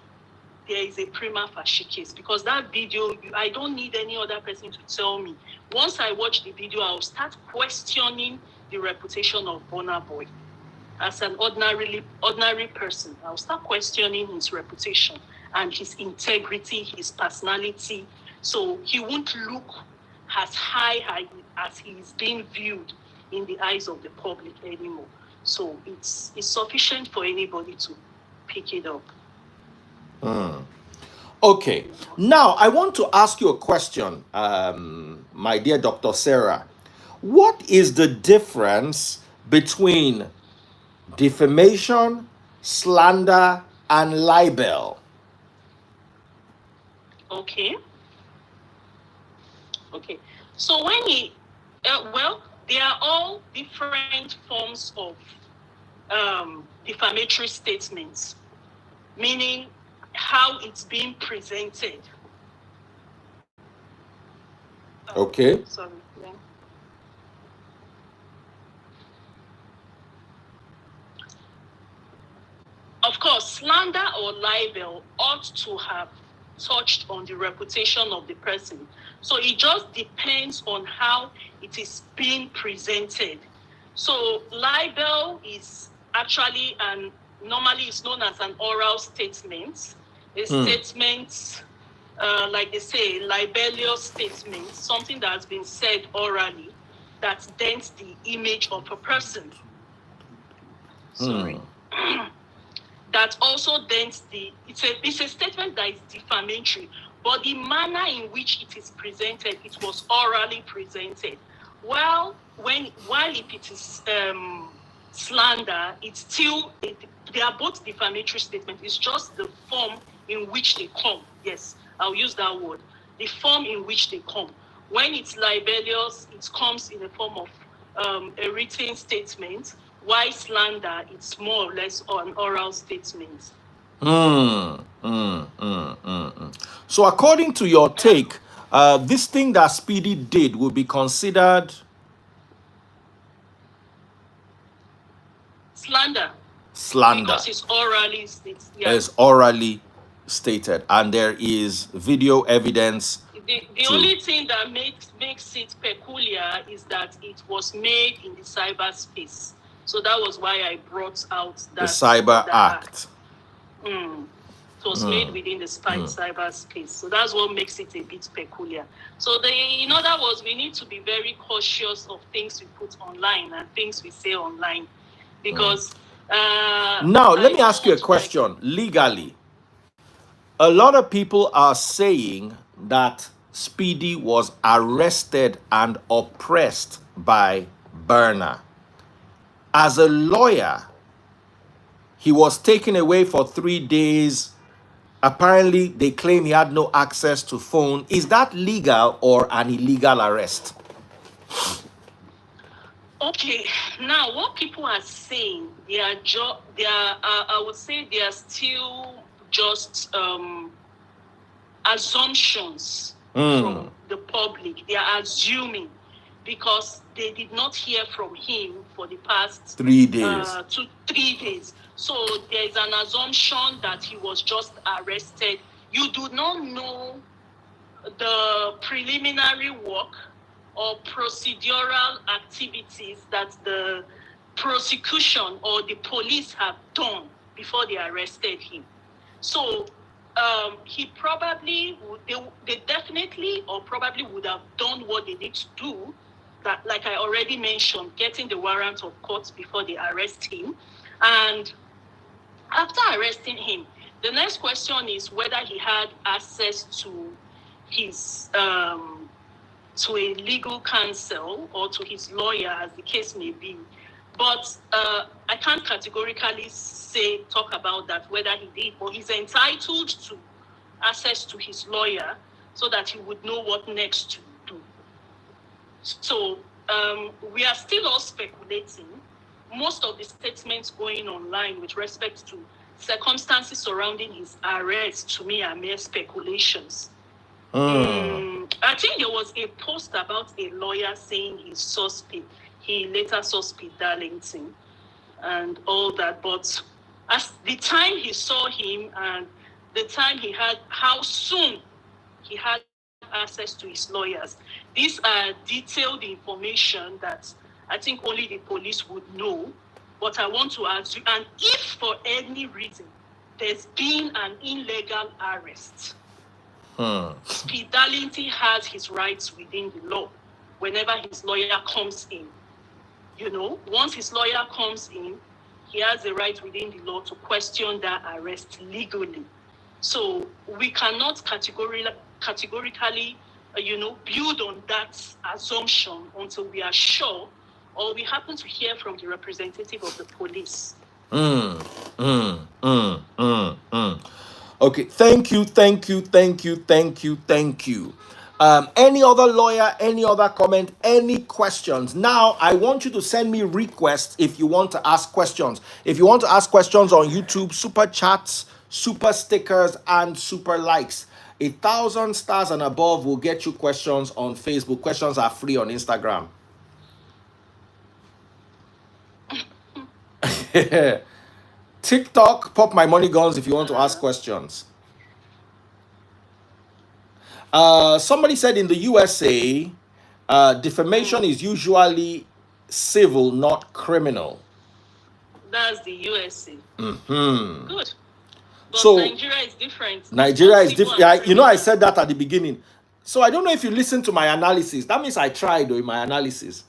there is a prima facie case, because that video, I don't need any other person to tell me. Once I watch the video, I'll start questioning the reputation of Burna Boy. As an ordinary person, I'll start questioning his reputation and his integrity, his personality. So he won't look as high as he is being viewed in the eyes of the public anymore. So it's sufficient for anybody to pick it up. Okay, now I want to ask you a question, my dear Dr. Sarah. What is the difference between defamation, slander, and libel? Okay. So when they are all different forms of defamatory statements, meaning how it's being presented. Okay. Sorry. Yeah. Of course, slander or libel ought to have touched on the reputation of the person. So it just depends on how it is being presented. So libel is actually normally it's known as an oral statement. A statement, like they say, libelous statement, something that has been said orally that dents the image of a person. Sorry. That also dents it's a statement that is defamatory, But the manner in which it is presented, it was orally presented. While if it is slander, it's still, they are both defamatory statements. It's just the form in which they come. Yes, I'll use that word. The form in which they come. When it's libelous, it comes in the form of a written statement. While slander, it's more or less an oral statement. So according to your take, this thing that Speedy did would be considered slander. Because it's orally stated. Yeah. It's orally stated, and there is video evidence. The only thing that makes it peculiar is that it was made in the cyberspace. So that was why I brought out that the Cyber Act. It was made within the cyberspace. So that's what makes it a bit peculiar. So in other words, we need to be very cautious of things we put online and things we say online. Because now let me ask you a question. Legally, a lot of people are saying that Speedy was arrested and oppressed by Burna. As a lawyer, he was taken away for 3 days. Apparently, they claim he had no access to phone. Is that legal or an illegal arrest? Okay, now what people are saying, I would say they are still just assumptions from the public. They are assuming because they did not hear from him for the past 3 days. 3 days. So there is an assumption that he was just arrested. You do not know the preliminary work or procedural activities that the prosecution or the police have done before they arrested him. So he probably they definitely or probably would have done what they need to do, that, like I already mentioned, getting the warrant of court before they arrest him. And after arresting him, the next question is whether he had access to his to a legal counsel or to his lawyer, as the case may be. But I can't categorically talk about that, whether he did, but he's entitled to access to his lawyer so that he would know what next to do. So we are still all speculating. Most of the statements going online with respect to circumstances surrounding his arrest, to me, are mere speculations. I think there was a post about a lawyer saying he later saw Speed Darlington and all that. But as the time he saw him and the time how soon he had access to his lawyers, these are detailed information that I think only the police would know. But I want to ask you, and if for any reason there's been an illegal arrest, Speed Darlington has his rights within the law whenever his lawyer comes in. Once his lawyer comes in, he has the right within the law to question that arrest legally. So we cannot categorically, build on that assumption until we are sure or we happen to hear from the representative of the police. Okay, thank you. Any other lawyer, any other comment, any questions? Now, I want you to send me requests if you want to ask questions. If you want to ask questions on YouTube, super chats, super stickers, and super likes. 1,000 stars and above will get you questions on Facebook. Questions are free on Instagram. TikTok, pop my money guns if you want to ask questions. Somebody said in the USA, defamation is usually civil, not criminal. That's the USA. Good. But so Nigeria is different. Nigeria is different. I said that at the beginning. So I don't know if you listened to my analysis. That means I tried in my analysis.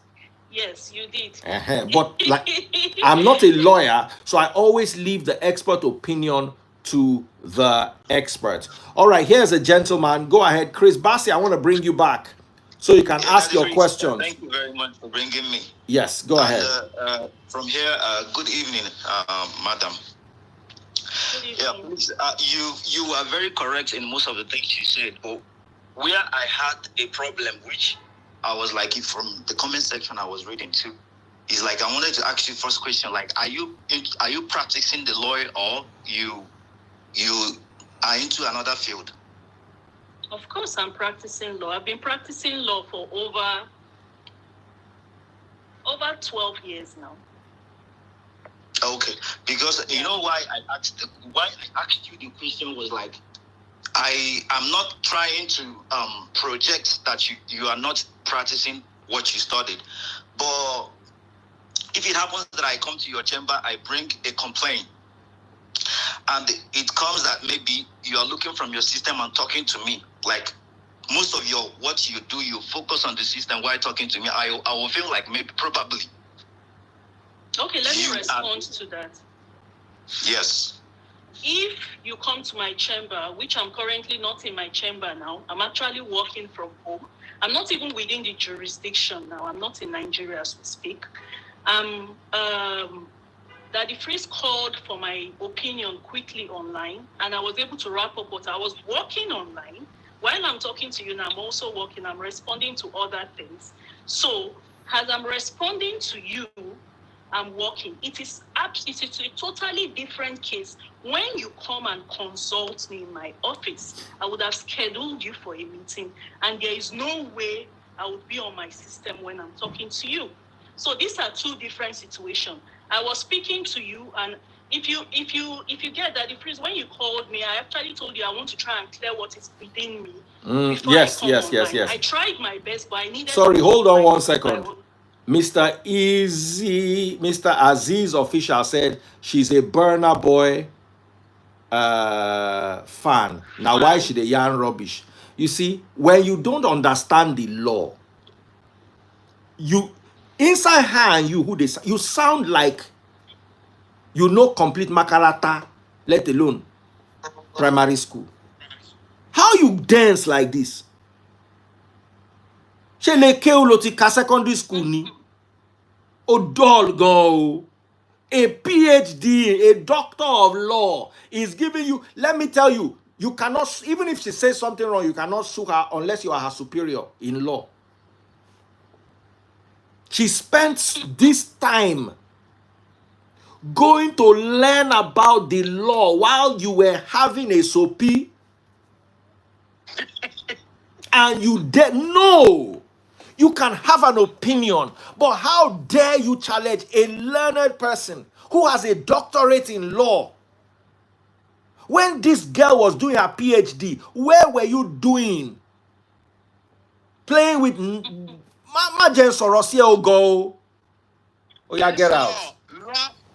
Yes, you did. But I'm not a lawyer, so I always leave the expert opinion to the experts. All right, here's a gentleman. Go ahead, Chris Bassi. I want to bring you back so you can ask your questions. Thank you very much for bringing me. Yes, go ahead. From here, good evening, madam. Yeah, please, you are very correct in most of the things you said. But where I had a problem, which I was like, from the comment section I was reading too, is like I wanted to ask you first question, like, are you practicing the law, or you are into another field? Of course, I'm practicing law. I've been practicing law for over 12 years now. Okay, because you know why I asked you the question was like, I am not trying to project that you are not practicing what you studied, but if it happens that I come to your chamber, I bring a complaint, and it comes that maybe you are looking from your system and talking to me, like most of what you do, you focus on the system while talking to me, I will feel like maybe probably. Okay, let me respond to that. Yes. If you come to my chamber, which I'm currently not in my chamber now, I'm actually working from home. I'm not even within the jurisdiction now. I'm not in Nigeria as we speak. Daddy Freeze called for my opinion quickly online, and I was able to wrap up what I was working online. While I'm talking to you now, I'm also working. I'm responding to other things. So as I'm responding to you, I'm working. It is a totally different case. When you come and consult me in my office, I would have scheduled you for a meeting, and there is no way I would be on my system when I'm talking to you. So these are two different situations. I was speaking to you, and if you get that, when you called me, I actually told you I want to try and clear what is within me. Yes. I tried my best, but I needed. Sorry, hold on 1 second. Mr. Aziz official said she's a Burna Boy fan. Now, why should they yarn rubbish? You see, when you don't understand the law, you inside her and you sound like you know complete Makarata, let alone primary school. How you dance like this? She le ke ulotika secondary school ni. Odol go. A PhD, a doctor of law is giving you, let me tell you, you cannot, even if she says something wrong, you cannot sue her unless you are her superior in law. She spent this time going to learn about the law while you were having a SOP, and you did no. You can have an opinion, but how dare you challenge a learned person who has a doctorate in law? When this girl was doing her PhD, where were you doing? Playing with Majen Sorosia go. Oh, yeah, get out.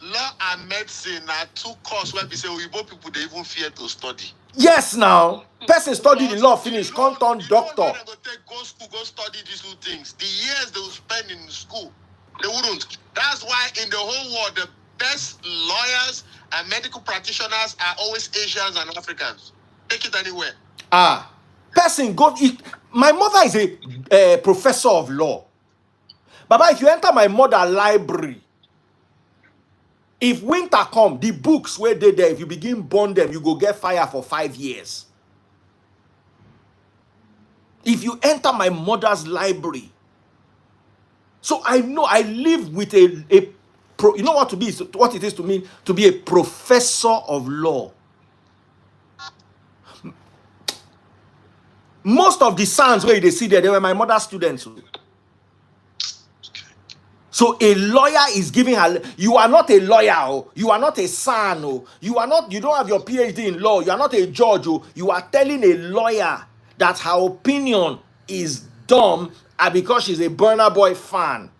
Law and medicine are two courses where we say Igbo people they even fear to study. Yes, now. Person study the law, finish, can't turn doctor. Go school, go study these two things. The years they will spend in school, they wouldn't. That's why in the whole world, the best lawyers and medical practitioners are always Asians and Africans. Take it anywhere. Person go. My mother is a professor of law. Baba, if you enter my mother library, if winter come, the books where they there, if you begin burn them, you go get fire for 5 years. If you enter my mother's library, so I know I live with you know what it is to me to be a professor of law. Most of the sons where they see there, they were my mother's students. So a lawyer is giving her. You are not a lawyer. Oh. You are not a son. Oh. You don't have your PhD in law. You are not a judge. Oh. You are telling a lawyer that her opinion is dumb because she's a Burna Boy fan.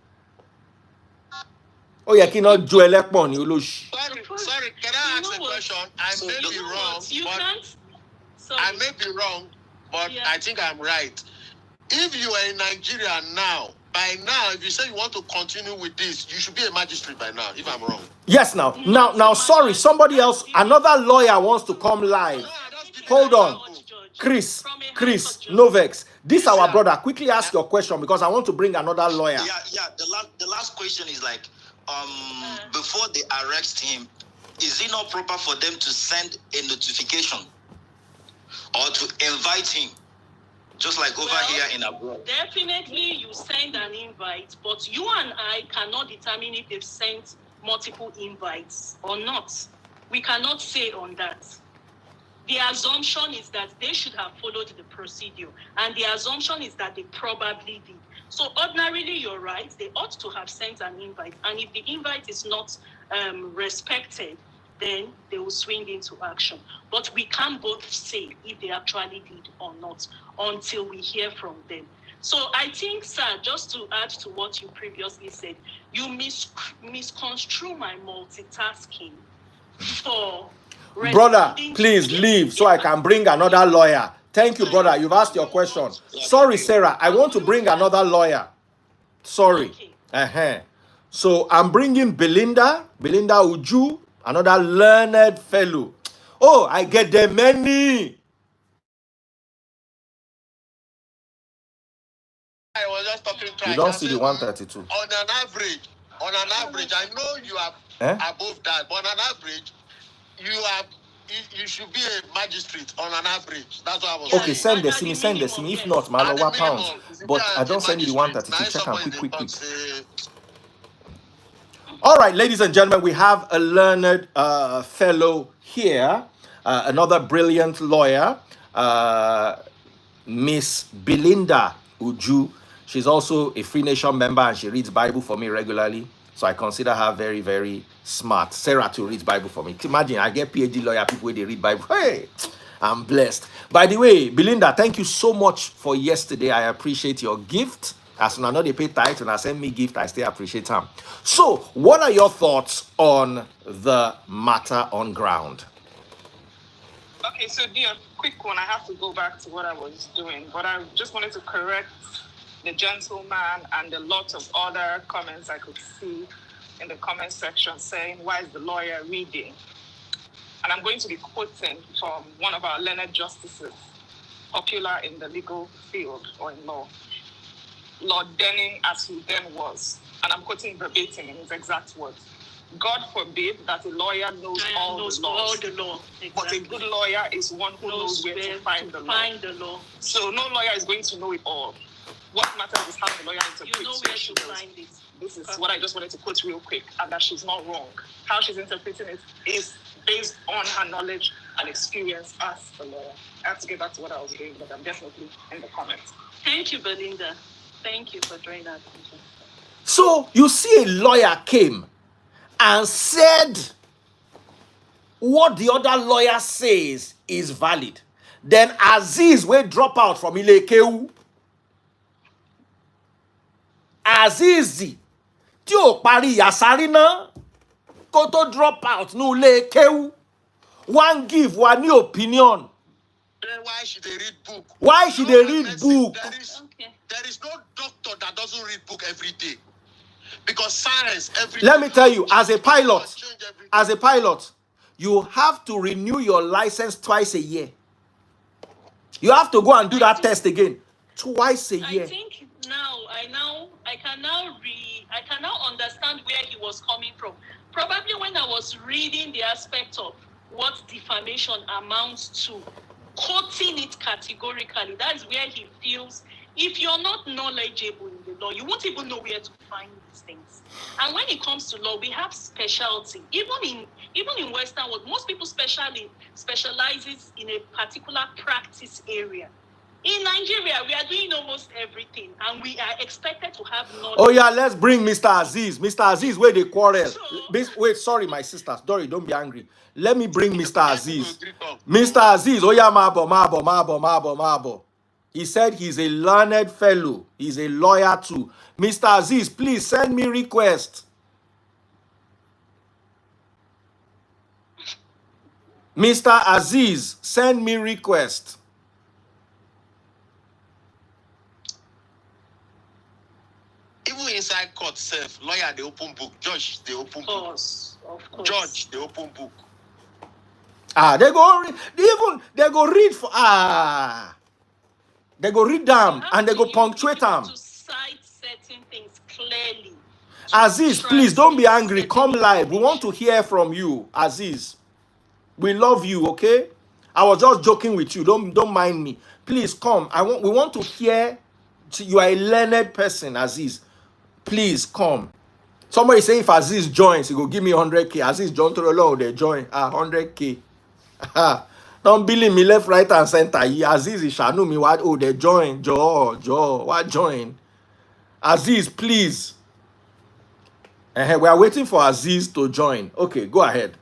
Oh, you cannot do elecpon. Sorry, can I ask a question? I may be wrong. I may be wrong, but yeah. I think I'm right. If you are in Nigeria now, by now, if you say you want to continue with this, you should be a magistrate by now, if I'm wrong. Yes, now, sorry, somebody else, another lawyer wants to come live. Hold on. Chris, Novex, this Yes, our sir. brother. Quickly ask your question because I want to bring another lawyer. Yeah. The last question is like, before they arrest him, is it not proper for them to send a notification or to invite him, just like over here in abroad? Definitely, you send an invite, but you and I cannot determine if they've sent multiple invites or not. We cannot say on that. The assumption is that they should have followed the procedure, and the assumption is that they probably did. So ordinarily, you're right, they ought to have sent an invite, and if the invite is not respected, then they will swing into action. But we can't both say if they actually did or not until we hear from them. So I think, sir, just to add to what you previously said, you misconstrue my multitasking for... Brother, please leave so I can bring another lawyer. Thank you, brother. You've asked your question. Sorry, Sarah. I want to bring another lawyer. Sorry. So I'm bringing Belinda Uju, another learned fellow. Oh, I get them many. I was just talking to You don't see the 132. On an average, I know you are above that, but on an average, you should be a magistrate on an average. That's what I was Okay, saying. send the scene. If not, my lower pounds. But I don't send you the 132. Check and quick. All right, ladies and gentlemen, we have a learned fellow here, another brilliant lawyer, Miss Belinda Uju. She's also a Free Nation member and she reads Bible for me regularly. So I consider her very, very smart. Sarah too reads Bible for me. Imagine, I get PhD lawyer people where they read Bible. Hey, I'm blessed. By the way, Belinda, thank you so much for yesterday. I appreciate your gift. As soon as I know they pay tithe and I send me gift, I still appreciate them. So, what are your thoughts on the matter on ground? Okay, so dear, quick one. I have to go back to what I was doing, but I just wanted to correct the gentleman and a lot of other comments I could see in the comment section saying, why is the lawyer reading? And I'm going to be quoting from one of our learned justices, popular in the legal field or in law, Lord Denning, as he then was. And I'm quoting verbatim in his exact words. God forbid that a lawyer knows all the laws. Exactly. But a good lawyer is one who knows where to find the law. So no lawyer is going to know it all. What matters is how the lawyer interprets. You know where to find it. This is what I just wanted to quote real quick, and that she's not wrong. How she's interpreting it is based on her knowledge and experience as a lawyer. I have to get back to what I was doing, but I'm definitely in the comments. Thank you, Belinda. Thank you for drawing that attention. So you see a lawyer came and said what the other lawyer says is valid. Then Aziz will drop out from Ilekeu. Aziz tí ó parí yasari náà kó tó drop out ní Ilekeu. One give one new opinion. Then why should they read book? Why should they read book? There is no doctor that doesn't read book every day. Because science every Let day. me tell you, as a pilot, you have to renew your license twice a year. You have to go and do that test again twice a year. I think I can now understand where he was coming from. Probably when I was reading the aspect of what defamation amounts to, quoting it categorically, that is where he feels if you're not knowledgeable in the law, you won't even know where to find these things. And when it comes to law, we have specialty. Even in Western world, most people specializes in a particular practice area. In Nigeria, we are doing almost everything, and we are expected to have knowledge. Oh yeah, let's bring Mr. Aziz. Mr. Aziz, where they quarrel. Wait, sorry, my sisters. Dory, don't be angry. Let me bring Mr. Aziz. Mr. Aziz, oh yeah, mabo. He said he's a learned fellow. He's a lawyer too. Mr. Aziz, please send me request. Mr. Aziz, send me request. Even inside court self, lawyer the open book, judge the open book, Of course. judge the open book. They go they go read for they go read them and they go punctuate them. To cite certain things clearly. Aziz, please don't be angry. Come live. We want to hear from you, Aziz. We love you, okay? I was just joking with you. Don't mind me. Please come. We want to hear. You are a learned person, Aziz. Please come. Somebody say if Aziz joins, he go give me 100K. Aziz join to the law, they join. 100K. Don't believe me left, right, and center. Aziz is shanu me what? Oh, they join. Joe, what join? Aziz, please. We are waiting for Aziz to join. Okay, go ahead.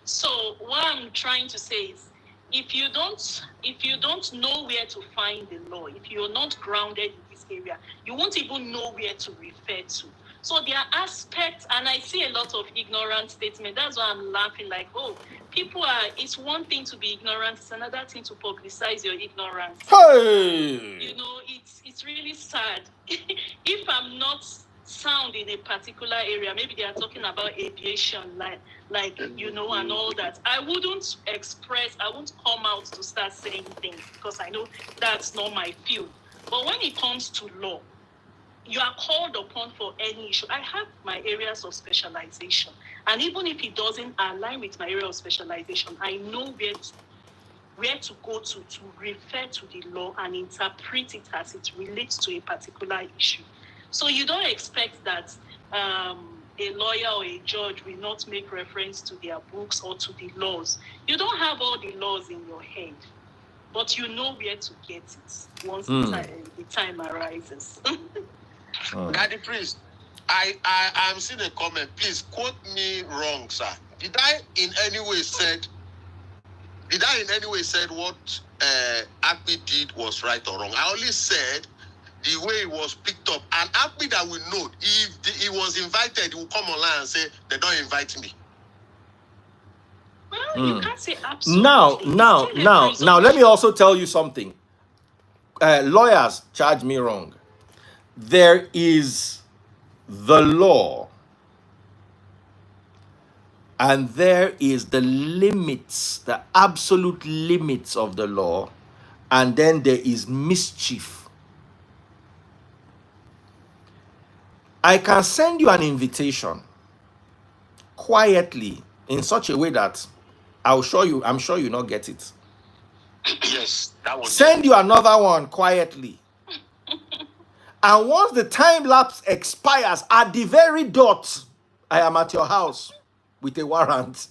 So what I'm trying to say is, if you don't know where to find the law, if you're not grounded in this area, you won't even know where to refer to. So there are aspects, and I see a lot of ignorant statements. That's why I'm laughing. Like, oh, it's one thing to be ignorant, it's another thing to publicize your ignorance. Hey! You know, it's really sad. If I'm not sound in a particular area, maybe they are talking about aviation, like you know, and all that, I won't come out to start saying things because I know that's not my field. But when it comes to law, you are called upon for any issue. I have my areas of specialization, and even if it doesn't align with my area of specialization, I know where to go to refer to the law and interpret it as it relates to a particular issue. So you don't expect that a lawyer or a judge will not make reference to their books or to the laws. You don't have all the laws in your head, but you know where to get it once the time arises. Daddy Priest, I'm seeing a comment. Please quote me wrong, sir. Did I in any way said what Akpi did was right or wrong? I only said the way it was picked up. And Akpi that we know, if he was invited, he will come online and say, they don't invite me. Well, you can't say absolutely. Now, let me also tell you something. Lawyers charge me wrong. There is the law, and there is the limits, the absolute limits of the law, and then there is mischief. I can send you an invitation quietly in such a way that I'm sure you not get it. Yes, that one. Send you another one quietly. And once the time lapse expires, at the very dot, I am at your house with a warrant.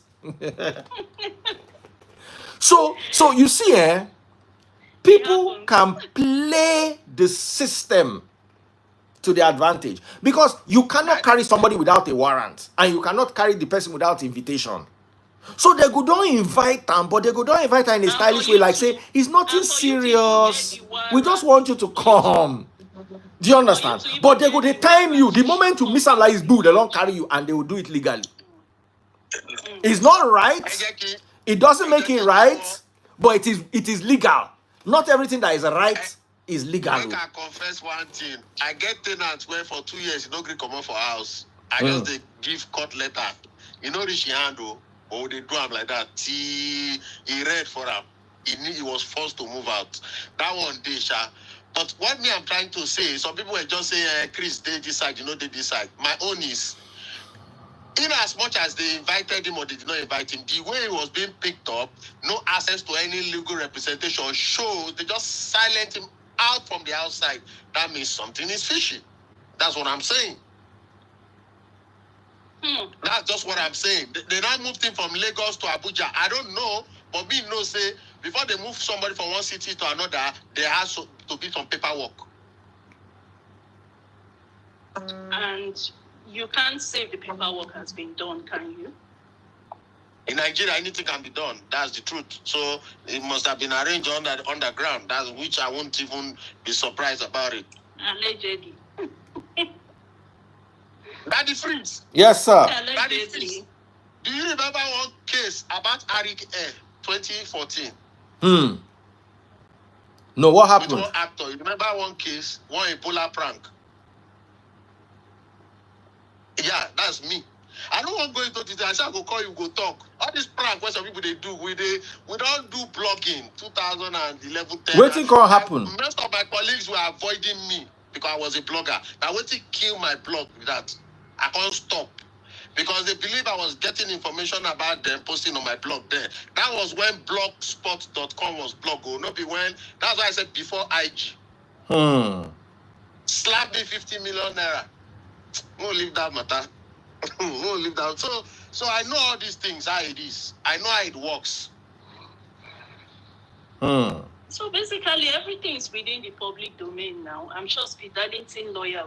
So you see, people can play the system to their advantage, because you cannot carry somebody without a warrant, and you cannot carry the person without invitation. So they go don't invite them, but they go don't invite her in a stylish way, like say it's nothing serious. We just want you to come. Do you understand? But they go they time you. The moment you miss out like it's good, they don't carry you, and they will do it legally. It's not right. It doesn't make it right, but it is legal. Not everything that is right is legal. I can confess one thing. I get tenants where for 2 years you don't agree come out for house. I just they give court letter. You know reach your hand or they do him like that. He read for him. He was forced to move out. That one day, Sha. But what me I'm trying to say, some people were just saying, Chris, they decide, you know, they decide. My own is, in as much as they invited him or they did not invite him, the way he was being picked up, no access to any legal representation, shows they just silent him out from the outside. That means something is fishy. That's what I'm saying. That's just what I'm saying. They now moved him from Lagos to Abuja. I don't know, but me know say before they move somebody from one city to another, there has to be some paperwork. And you can't say if the paperwork has been done, can you? In Nigeria, anything can be done. That's the truth. So it must have been arranged underground. That's which I won't even be surprised about it. Allegedly. Daddy Freeze. Yes, sir. Daddy Freeze. Do you remember one case about Arik Air 2014? No, what happened? With one actor. You remember one case, one Ebola prank? That's me. I don't want to go into detail. I say I go call you, go talk. All this prank what some people they do, we don't do blogging. 2011, 10. Waiting can happen. Most of my colleagues were avoiding me because I was a blogger. Now waiting kill my blog with that. I can't stop. Because they believe I was getting information about them posting on my blog there. That was when blogspot.com was blog. Not be when. That's why I said before IG. Slap me 50 million naira. Won't leave that matter. Won't leave that. So I know all these things, how it is. I know how it works. So basically, everything is within the public domain now. I'm sure Speed Darlington lawyer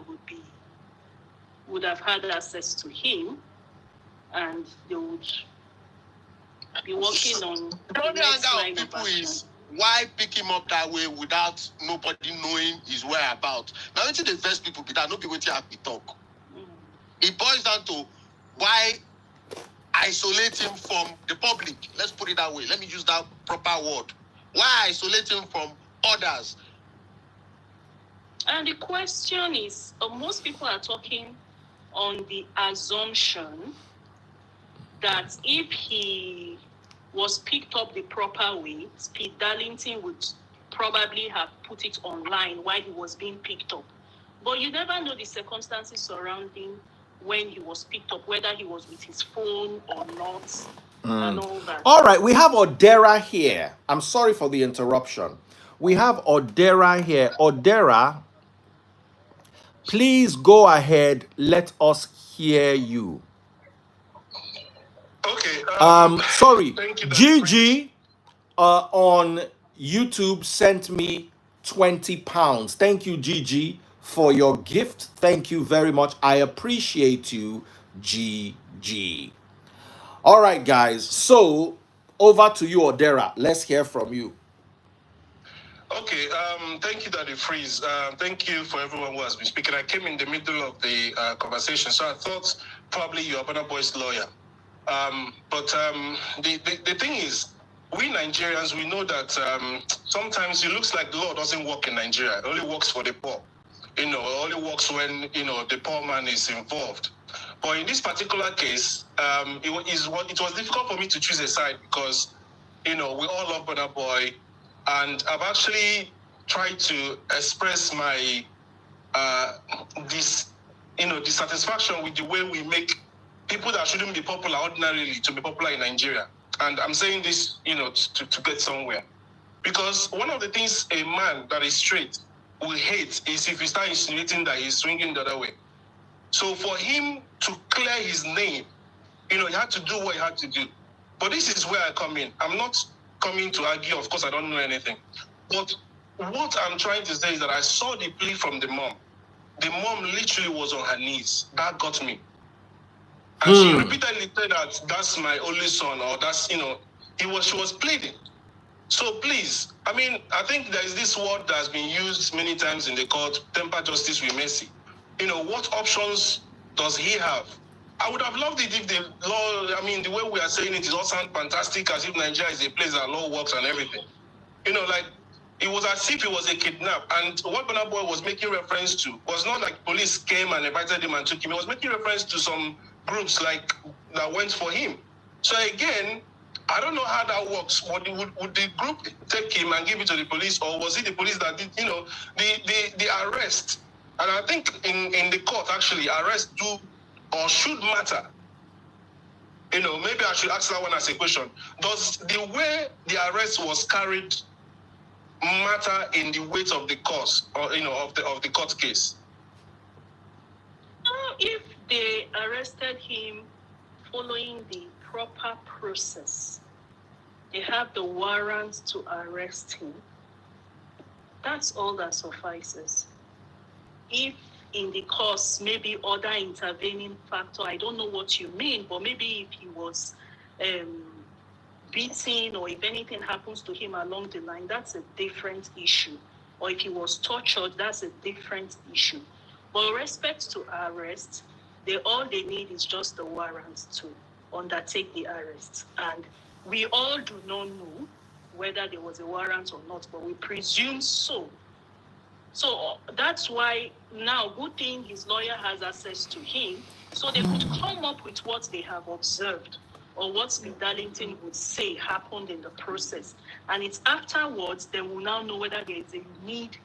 would have had access to him, and they would be working on the only anger of people is why pick him up that way without nobody knowing his whereabouts. Now, until the first people be that, nobody waiting have to talk. It boils down to why isolate him from the public. Let's put it that way. Let me use that proper word. Why isolate him from others? And the question is, most people are talking on the assumption that if he was picked up the proper way, Speed Darlington would probably have put it online while he was being picked up. But you never know the circumstances surrounding when he was picked up, whether he was with his phone or not, and all that. All right, we have Odera here. I'm sorry for the interruption. We have Odera here. Odera, please go ahead. Let us hear you. Okay. Sorry. Thank you, Gigi on YouTube sent me £20. Thank you, Gigi, for your gift. Thank you very much. I appreciate you, Gigi. All right, guys. So over to you, Odera. Let's hear from you. Okay. Thank you, Daddy Freeze. Thank you for everyone who has been speaking. I came in the middle of the conversation, so I thought probably you're Burna Boy's lawyer. But the thing is, we Nigerians, we know that sometimes it looks like the law doesn't work in Nigeria. It only works for the poor. It only works when, the poor man is involved. But in this particular case, it was difficult for me to choose a side because, we all love Burna Boy. And I've actually tried to express my dissatisfaction with the way we make people that shouldn't be popular ordinarily to be popular in Nigeria. And I'm saying this, to get somewhere. Because one of the things a man that is straight will hate is if you start insinuating that he's swinging the other way. So for him to clear his name, he had to do what he had to do. But this is where I come in. I'm not coming to argue. Of course, I don't know anything. But what I'm trying to say is that I saw the plea from the mom. The mom literally was on her knees. That got me. And she repeatedly said that that's my only son, or that's, she was pleading. So please, I think there is this word that has been used many times in the court, temper justice with mercy. What options does he have? I would have loved it if the law, the way we are saying it all sound fantastic, as if Nigeria is a place that law works and everything. It was as if it was a kidnap. And what Burna Boy was making reference to was not like police came and invited him and took him. He was making reference to some groups that went for him. So again, I don't know how that works. Would the group take him and give it to the police, or was it the police that did, the arrest? And I think in the court, actually, arrests do or should matter. Maybe I should ask that one as a question. Does the way the arrest was carried matter in the weight of the cause, or of the court case? If they arrested him following the proper process, they have the warrant to arrest him, that's all that suffices. If in the cause, maybe other intervening factor, I don't know what you mean, but maybe if he was beaten, or if anything happens to him along the line, that's a different issue. Or if he was tortured, that's a different issue. But with respect to arrest, all they need is just the warrant to undertake the arrest. And we all do not know whether there was a warrant or not, but we presume so. So that's why now, good thing his lawyer has access to him, so they could come up with what they have observed or what Mr. Darlington would say happened in the process. And it's afterwards they will now know whether there is a need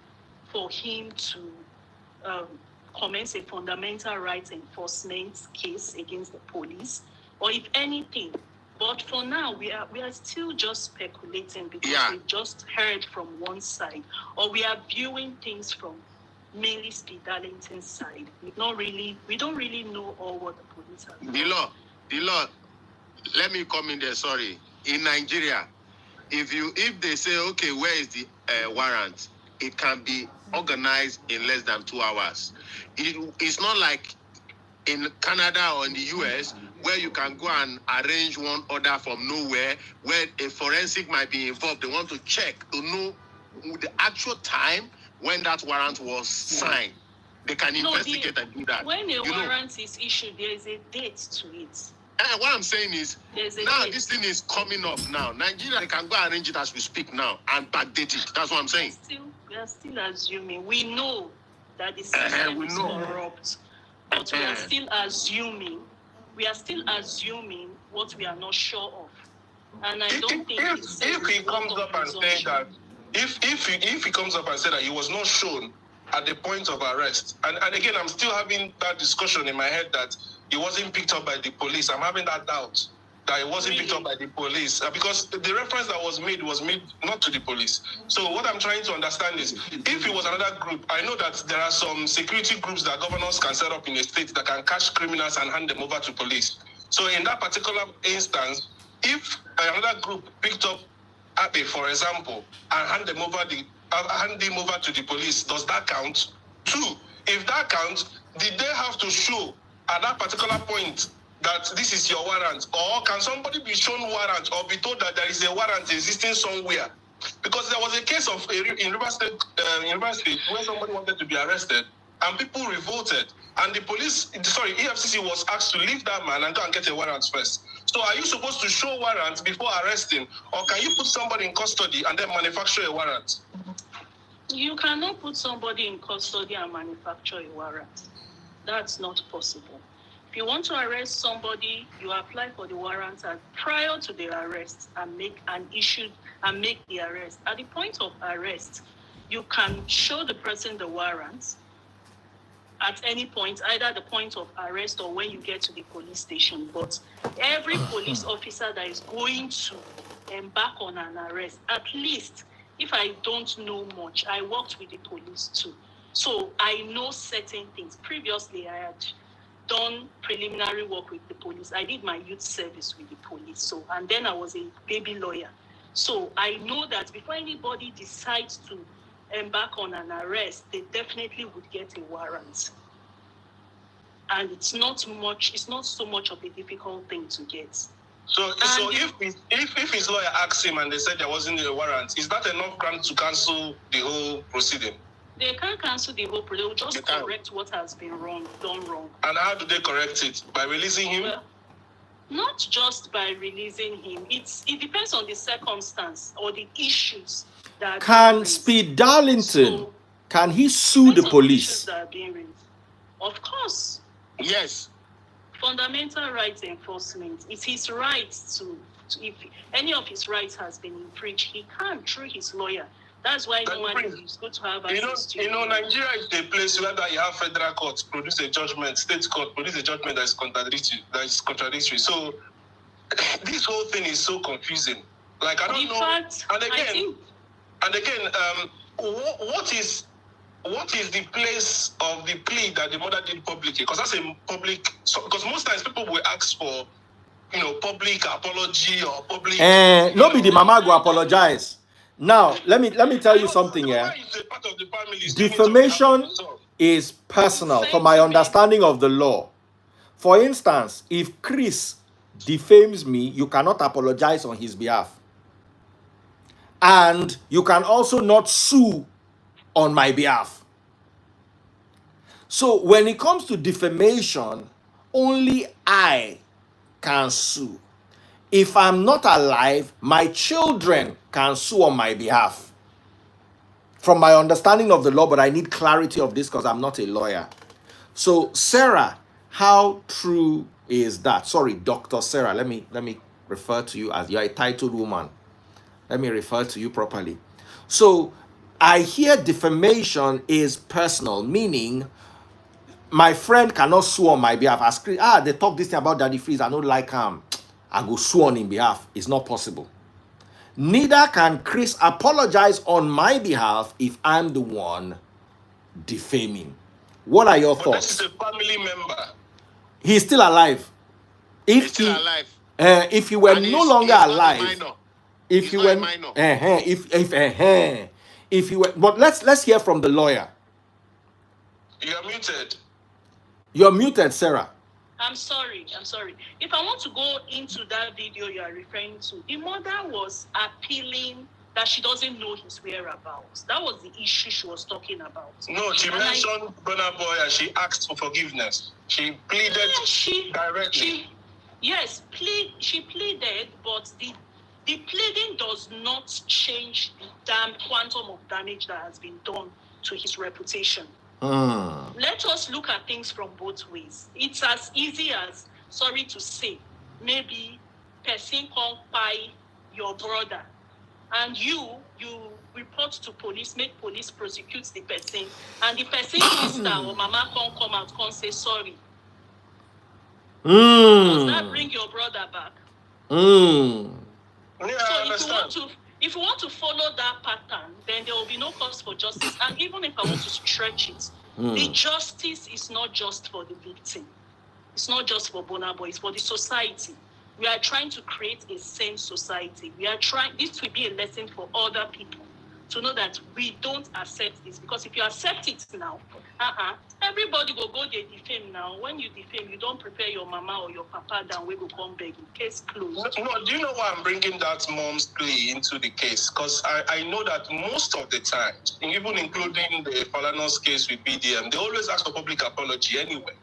for him to commence a fundamental rights enforcement case against the police, or if anything. But for now, we are still just speculating because we've just heard from one side, or we are viewing things from mainly Speed Darlington's side. We don't really know all what the police have done. The law. Let me come in there. Sorry, in Nigeria, if they say, okay, where is the warrant, it can be organized in less than 2 hours. It's not like in Canada or in the US where you can go and arrange one order from nowhere, where a forensic might be involved. They want to check to know the actual time when that warrant was signed. They can investigate and do that. When a warrant is issued, there is a date to it. And what I'm saying is, now this thing is coming up now. Nigeria, they can go arrange it as we speak now and backdate it. That's what I'm saying. We are still assuming. We know that the system is corrupt, but we are still assuming. We are still assuming what we are not sure of. And I don't think if he comes up and say that, if he comes up and say that he was not shown at the point of arrest, and again, I'm still having that discussion in my head that he wasn't picked up by the police. I'm having that doubt that it wasn't picked up by the police because the reference that was made not to the police. So what I'm trying to understand is, if it was another group, I know that there are some security groups that governors can set up in a state that can catch criminals and hand them over to police. So in that particular instance, if another group picked up Abe, for example, and hand him over to the police, does that count? 2, if that counts, did they have to show at that particular point that this is your warrant, or can somebody be shown warrant or be told that there is a warrant existing somewhere? Because there was a case of in Rivers State where somebody wanted to be arrested and people revolted, and the EFCC was asked to leave that man and go and get a warrant first. So are you supposed to show warrants before arresting, or can you put somebody in custody and then manufacture a warrant? You cannot put somebody in custody and manufacture a warrant. That's not possible. If you want to arrest somebody, you apply for the warrant prior to the arrest and make the arrest. At the point of arrest, you can show the person the warrant at any point, either the point of arrest or when you get to the police station. But every police officer that is going to embark on an arrest, at least, if I don't know much, I worked with the police too. So I know certain things. Previously, I had done preliminary work with the police. I did my youth service with the police. And then I was a baby lawyer. So I know that before anybody decides to embark on an arrest, they definitely would get a warrant. And it's not so much of a difficult thing to get. So if his lawyer asked him and they said there wasn't a warrant, is that enough ground to cancel the whole proceeding? They can't cancel the whole proceeding. They will just correct what has been done wrong. And how do they correct it? By releasing him? Well, not just by releasing him. It depends on the circumstance or the issues that can Speed Darlington, can he sue the police? That are being raised. Of course. Yes. Fundamental rights enforcement. It's his right to if any of his rights has been infringed, he can through his lawyer. That's why normally it's good to have access to. Nigeria is a place where you have federal courts produce a judgment, state court produce a judgment that is contradictory. So this whole thing is so confusing. Like I don't know. And again, what is the place of the plea that the mother did publicly? Because that's a public. Because most times people will ask for, public apology or public. Nobody the mama go apologize. Now, let me tell you something here. Defamation is personal from my understanding of the law. For instance, if Chris defames me, you cannot apologize on his behalf. And you can also not sue on my behalf. So when it comes to defamation, only I can sue. If I'm not alive, my children can sue on my behalf. from my understanding of the law, but I need clarity of this because I'm not a lawyer. So, Sarah, how true is that? Sorry, Dr. Sarah, let me refer to you as you're a titled woman. Let me refer to you properly. So, I hear defamation is personal, meaning my friend cannot sue on my behalf. They talk this thing about Daddy Freeze, I don't like him. I go sue on his behalf. It's not possible. Neither can Chris apologize on my behalf if I'm the one defaming. What are your thoughts? This is a family member. He's still alive. He's still alive. If he were And no longer alive, if He's he not were a minor. if he were, but let's hear from the lawyer. You are muted. You're muted, Sarah. I'm sorry. If I want to go into that video you are referring to, the mother was appealing that she doesn't know his whereabouts. That was the issue she was talking about. No, she mentioned Burna Boy and she asked for forgiveness. She pleaded directly. She pleaded, but the pleading does not change the quantum of damage that has been done to his reputation. Let us look at things from both ways. It's as easy as, sorry to say, maybe person can't buy your brother, and you report to police, make police prosecute the person, and the person's sister or mama can't come out, can't say sorry. Does that bring your brother back? Yeah, so if you want to follow that pattern, then there will be no cause for justice. And even if I want to stretch it, the justice is not just for the victim. It's not just for Burna Boy, it's for the society. We are trying to create a sane society. This will be a lesson for other people to know that we don't accept this. Because if you accept it now, everybody will go there defame now. When you defame, you don't prepare your mama or your papa down, we go come begging. Case closed. No, do you know why I'm bringing that mom's plea into the case? Because I know that most of the time, even including the Falanos case with BDM, they always ask for public apology anyway.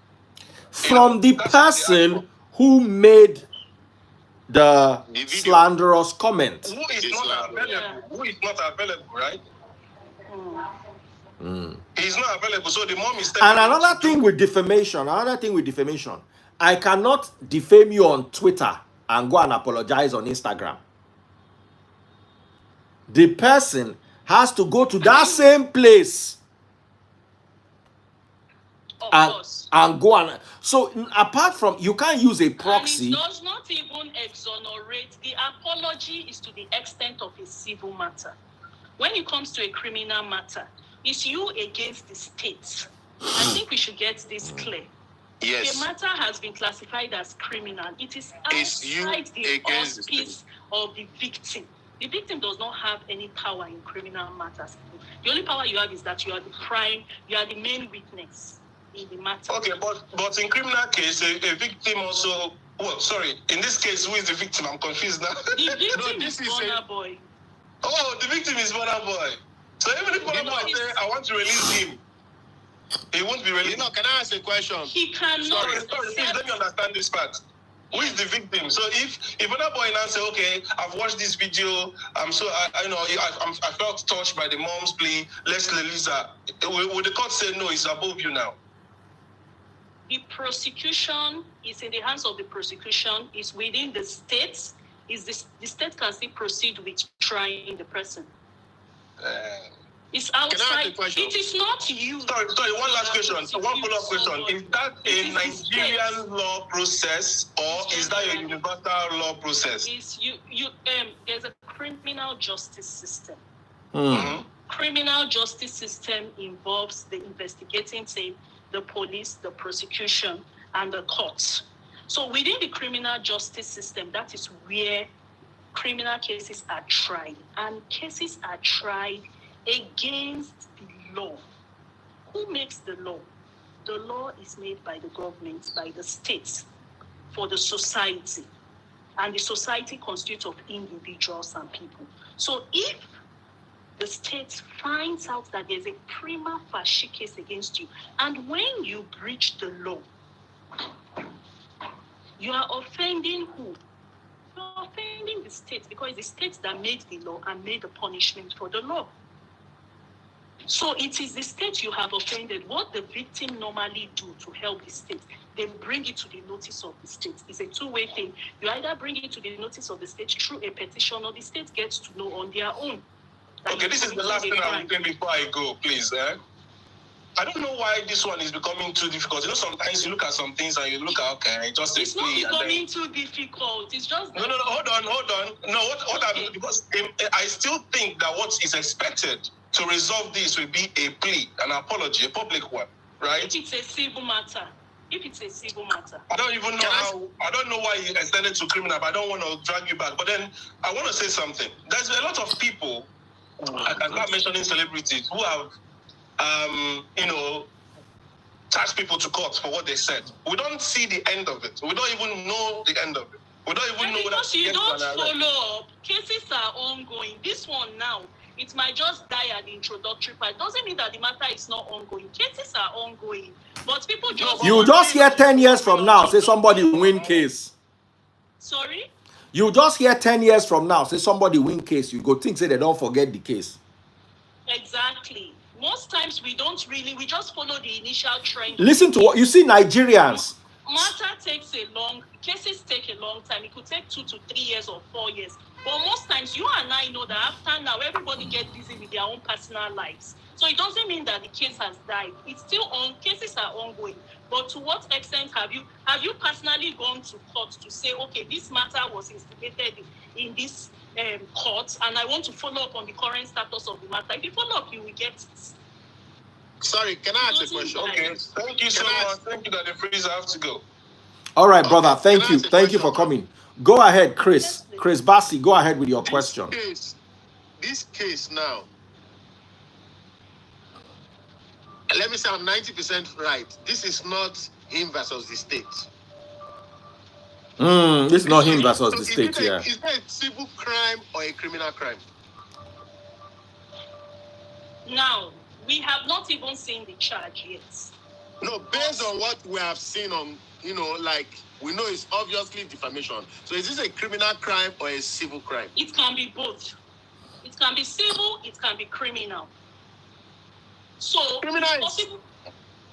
From the person who made the slanderous comment. Who is not available, right? He's not available, so the mom is And another thing with defamation, I cannot defame you on Twitter and go and apologize on Instagram. The person has to go to that same place and go and... So, apart from... You can't use a proxy. And it does not even exonerate. The apology is to the extent of a civil matter. When it comes to a criminal matter, it's you against the state. I think we should get this clear. Yes. The matter has been classified as criminal. It is outside the auspice of the victim. The victim does not have any power in criminal matters. The only power you have is that you are the prime, you are the main witness in the matter. Okay, but in criminal case, a victim also... Well, sorry, in this case, who is the victim? I'm confused now. The victim is Burna Boy. Oh, the victim is Burna Boy. So even if Burna Boy say, I want to release him, he won't be released. Can I ask a question? He cannot. Sorry, please let me understand this part. Who is the victim? So if Burna Boy now say, okay, I've watched this video, I felt touched by the mom's plea, let's release her. Would the court say no, it's above you now? The prosecution is in the hands of the prosecution, is within the states. The state can still proceed with trying the person. It's outside. It is not you. Sorry, one last question. One follow-up question. Is that a Nigerian law process or is that a universal law process? There's a criminal justice system. Criminal justice system involves the investigating team, the police, the prosecution, and the courts. So within the criminal justice system, that is where criminal cases are tried. And cases are tried against the law. Who makes the law? The law is made by the government, by the states, for the society. And the society constitutes of individuals and people. So if the state finds out that there's a prima facie case against you, and when you breach the law, you are offending who? You are offending the state, because it's the state that made the law and made the punishment for the law. So it is the state you have offended. What the victim normally do to help the state, then bring it to the notice of the state. It's a two-way thing. You either bring it to the notice of the state through a petition, or the state gets to know on their own. Okay, this is the last thing I will say before I go, please. I don't know why this one is becoming too difficult. You know, sometimes you look at some things and you look at, okay, just a it's plea. It's not becoming too difficult. It's just... No, hold on. No, okay. Because I still think that what is expected to resolve this will be a plea, an apology, a public one, right? If it's a civil matter. I don't even know I don't know why you extended to criminal, but I don't want to drag you back. But then I want to say something. There's a lot of people, I'm not mentioning celebrities, who have charge people to court for what they said. We don't see the end of it. We don't even know the end of it. We don't even know because you don't follow up. Cases are ongoing. This one now, it might just die at the introductory part. Doesn't mean that the matter is not ongoing. Cases are ongoing. But people just... You just hear 10 years from now, say somebody win case. Sorry? You just hear 10 years from now, say somebody win case. You go think, say they don't forget the case. Exactly. Most times we just follow the initial trend. Listen to what you see, Nigerians. Cases take a long time. It could take 2 to 3 years or 4 years. But most times you and I know that after now, everybody gets busy with their own personal lives. So it doesn't mean that the case has died. It's still on. Cases are ongoing. But to what extent have you personally gone to court to say, okay, this matter was instigated in this court, and I want to follow up on the current status of the matter? If you follow up, you will get it. Sorry, can I ask a question? Okay, thank you so much. Thank you that the freezer have to go. All right, brother. Thank you. Thank you for coming. Go ahead, Chris. Chris Bassi, go ahead with your question. This case now, let me say I'm 90% right. This is not him versus the state. This is not him versus the state, yeah. Is that a civil crime or a criminal crime? Now, we have not even seen the charge yet. No, based on what we have seen on, we know it's obviously defamation. So is this a criminal crime or a civil crime? It can be both. It can be civil, it can be criminal. So, criminal is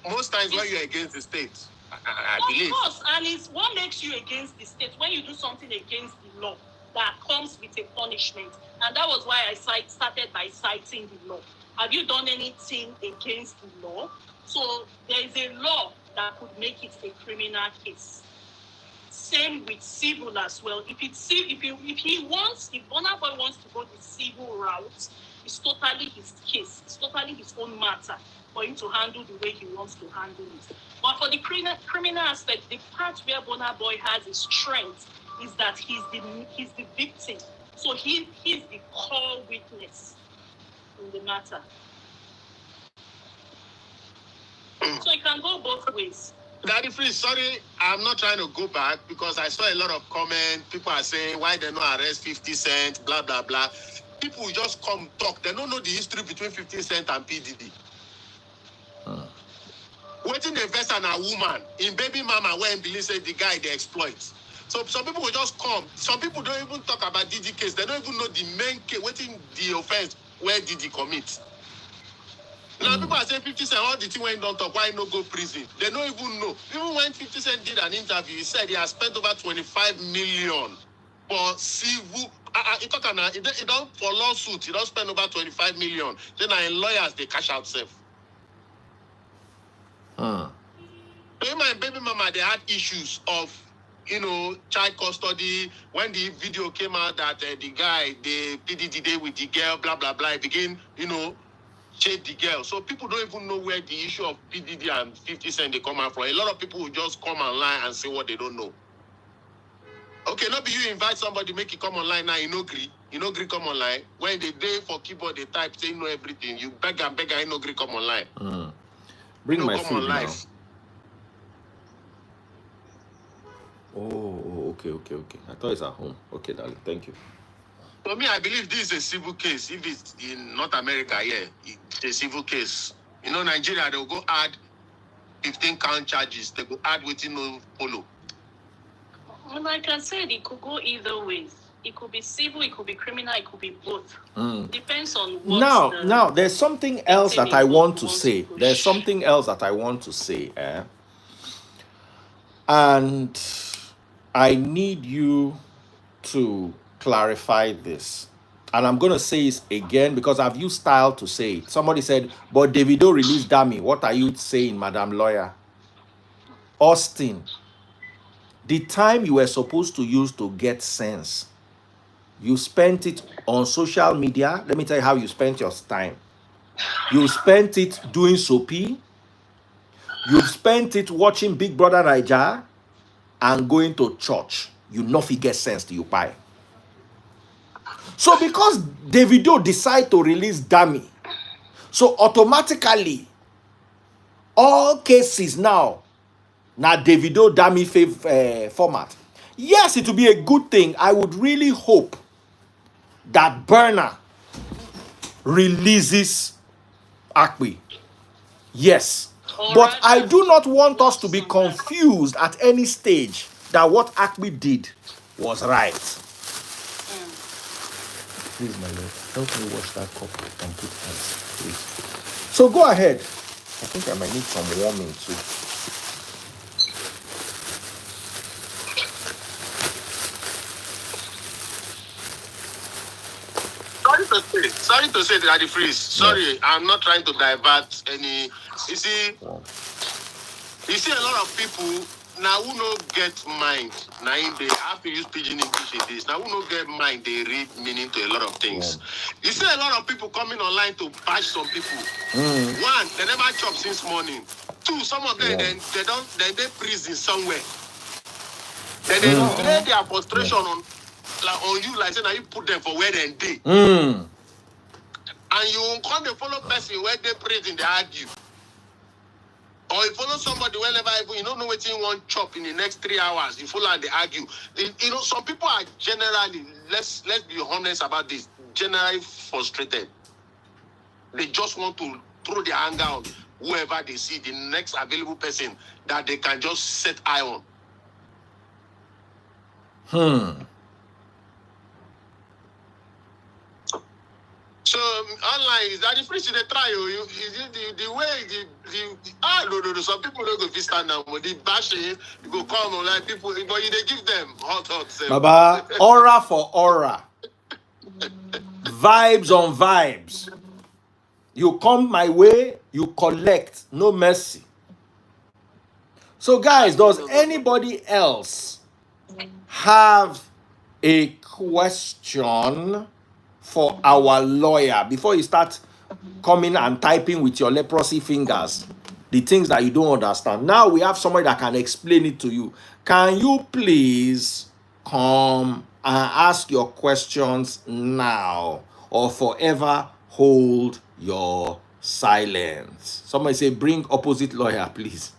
most times when you're against the state, I believe. Of course, and it's what makes you against the state when you do something against the law that comes with a punishment. And that was why I started by citing the law. Have you done anything against the law? So there is a law that could make it a criminal case. Same with civil as well. If Burna Boy wants to go the civil route, it's totally his case. It's totally his own matter for him to handle the way he wants to handle it. But for the criminal aspect, the part where Burna Boy has his strength is that he's the victim. So he's the core witness in the matter. So it can go both ways. Daddy Free, sorry, I'm not trying to go back because I saw a lot of comments. People are saying why they not arrest 50 Cent, blah, blah, blah. People will just come talk. They don't know the history between 50 Cent and PDD. Waiting the invest on a woman in Baby Mama when Billy said the guy they exploit. So some people will just come. Some people don't even talk about Diddy case. They don't even know the main case, waiting the offense where Diddy commit. Now people are saying 50 Cent, all the thing when you don't talk, why no go prison? They don't even know. Even when 50 Cent did an interview, he said he has spent over 25 million for civil. He don't for lawsuit. He don't spend over 25 million. Then in lawyers they cash out safe. My Baby Mama, they had issues of child custody. When the video came out that the guy, the PDD day with the girl, blah blah blah, he began chase the girl. So people don't even know where the issue of PDD and 50 Cent they come out from. A lot of people will just come online and say what they don't know. Okay, not be you invite somebody, make it come online now, you no agree come online. When they day for keyboard, they type, say you know everything. You beg and you no agree come online. Bring my come food on now. live. Oh, okay. I thought it's at home. Okay, darling, thank you. For me, I believe this is a civil case. If it's in North America, it's a civil case. Nigeria, they'll go add 15 count charges. They go add within no follow. Well, like I said, it could go either way. It could be civil, it could be criminal, it could be both. Mm. Depends on what Now, there's something else that I want to wants say. push. There's something else that I want to say. And I need you to clarify this. And I'm going to say it again because I've used style to say it. Somebody said, but Davido released Dami. What are you saying, Madam Lawyer? Austin, the time you were supposed to use to get sense, you spent it on social media. Let me tell you how you spent your time. You spent it doing soapy. You spent it watching Big Brother Naija and going to church. You nothing get sense to you buy. So because Davido decide to release Dami, so automatically all cases now Davido Dami format. Yes, it will be a good thing. I would really hope that Burna releases Akpi. Yes. But I do not want us to be confused at any stage that what Akpi did was right. Please, my lord, help me wash that cup and put ice, please. So go ahead. I think I might need some warming too. Sorry to say, Daddy Freeze. Sorry, yes. I'm not trying to divert any. You see, a lot of people now who no get mind. Now they have to use pidgin English in this. Now who no get mind, they read meaning to a lot of things. You see a lot of people coming online to bash some people. One, they never chop since morning. Two, some of them they prison somewhere. Then they lay their frustration on you, like saying now you put them for where they did. And you come to follow person where they prison, they argue. Or you follow somebody whenever you don't know what you want chop in the next 3 hours, you follow and they argue. Some people are generally, let's be honest about this, generally frustrated. They just want to throw their anger on whoever they see, the next available person that they can just set eye on. So online is that the free they try you the way no. Some people don't go stand down with the bashing, you go come online people, but you they give them hot. Baba, aura for aura. Vibes on vibes. You come my way, you collect, no mercy. So guys, does anybody else have a question for our lawyer before you start coming and typing with your leprosy fingers the things that you don't understand? Now we have somebody that can explain it to you. Can you please come and ask your questions now or forever hold your silence? Somebody say bring opposite lawyer, please.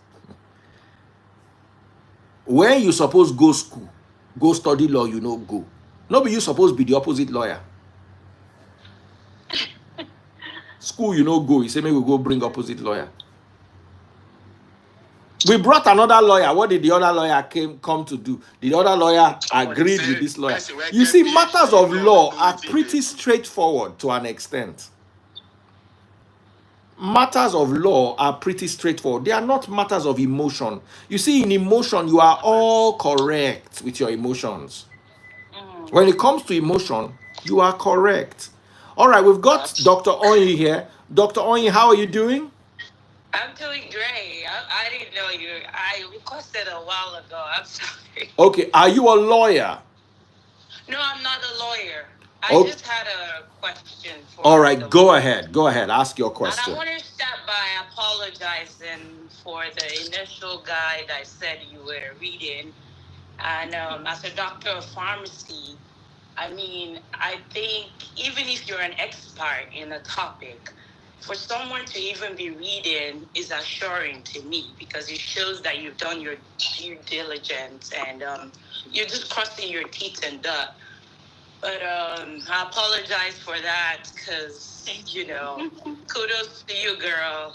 When you suppose go school, go study law, you know go. Nobody you supposed be the opposite lawyer. School, you know go. You say maybe we go bring opposite lawyer. We brought another lawyer. What did the other lawyer come to do? The other lawyer agreed with this lawyer. You see, matters of law are pretty straightforward to an extent. Matters of law are pretty straightforward. They are not matters of emotion. You see, in emotion, you are all correct with your emotions. When it comes to emotion, you are correct. All right, we've got Dr. Onyi here. Dr. Onyi, how are you doing? I'm doing great. I didn't know you. I requested a while ago. I'm sorry. Okay, are you a lawyer? No, I'm not a lawyer. I just had a question for All right, go ahead. Go ahead. Ask your question. And I want to start by apologizing for the initial guide I said you were reading. And as a doctor of pharmacy, I mean, I think even if you're an expert in a topic, for someone to even be reading is assuring to me because it shows that you've done your due diligence and you're just crossing your teeth and duh. But I apologize for that because, kudos to you, girl.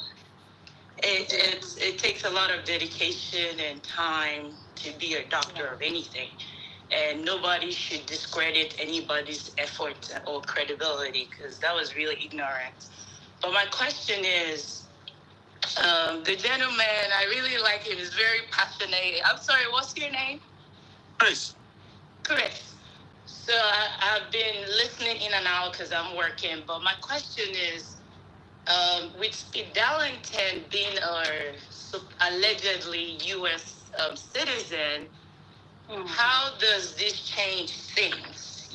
It takes a lot of dedication and time to be a doctor of anything. and nobody should discredit anybody's effort or credibility, because that was really ignorant. But my question is, the gentleman, I really like him. He's very passionate. I'm sorry, what's your name? Chris. Chris. So I've been listening in and out because I'm working. But my question is, with Darlington being a allegedly U.S. Citizen, how does this change things?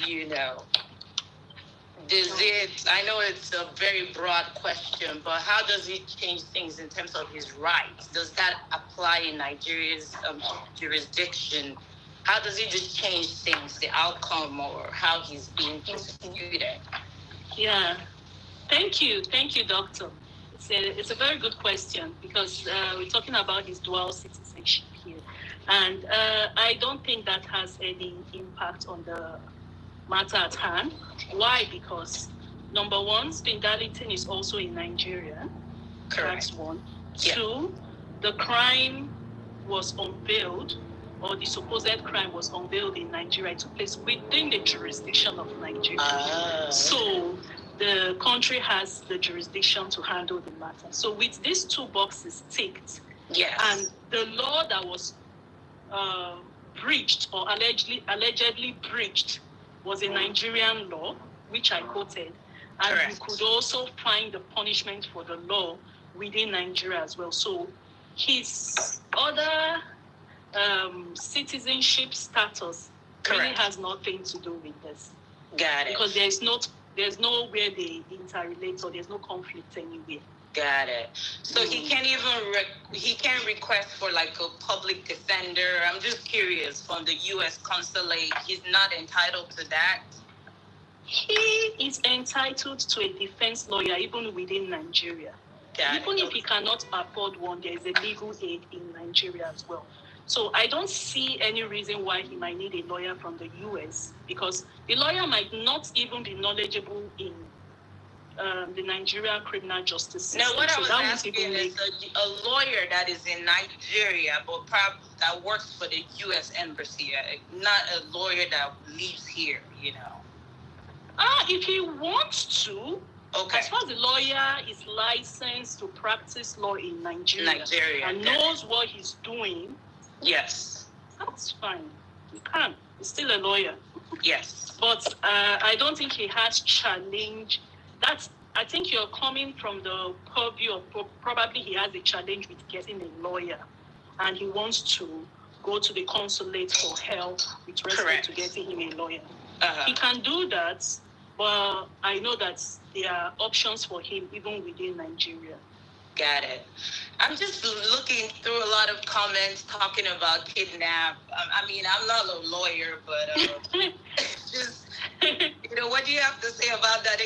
Does it? I know it's a very broad question, but how does it change things in terms of his rights? Does that apply in Nigeria's jurisdiction? How does it just change things, the outcome, or how he's being prosecuted? Yeah. Thank you, doctor. It's a very good question, because we're talking about his dual citizenship here, and I don't think that has any impact on the matter at hand. Why? Because number one, Darlington is also in Nigeria. Correct. That's one. Yeah. Two, the crime was unveiled, or the supposed crime was unveiled in Nigeria. It took place within the jurisdiction of Nigeria. So the country has the jurisdiction to handle the matter. So with these two boxes ticked, yes, and the law that was breached or allegedly breached was a Nigerian law, which I quoted, and correct, you could also find the punishment for the law within Nigeria as well. So his other citizenship status correct, really has nothing to do with this. Got it. Because there's nowhere they interrelate, or there's no conflict anywhere. Got it. So he can't even he can't request for like a public defender. I'm just curious, from the U.S. consulate, he's not entitled to that. He is entitled to a defense lawyer even within Nigeria. Even if he cannot afford one, there is a legal aid in Nigeria as well. So I don't see any reason why he might need a lawyer from the U.S., because the lawyer might not even be knowledgeable in the Nigerian criminal justice system. Now, what I was that asking is a lawyer that is in Nigeria, but probably that works for the U.S. embassy, not a lawyer that lives here, If he wants to, okay, as far as the lawyer is licensed to practice law in Nigeria and knows what he's doing, yes, that's fine. He can. He's still a lawyer. Yes. But I don't think he has challenge. I think you're coming from the purview of probably he has a challenge with getting a lawyer, and he wants to go to the consulate for help with respect to getting him a lawyer. He can do that, but I know that there are options for him even within Nigeria. Got it. I'm just looking through a lot of comments talking about kidnap. I mean, I'm not a lawyer, but just, what do you have to say about that?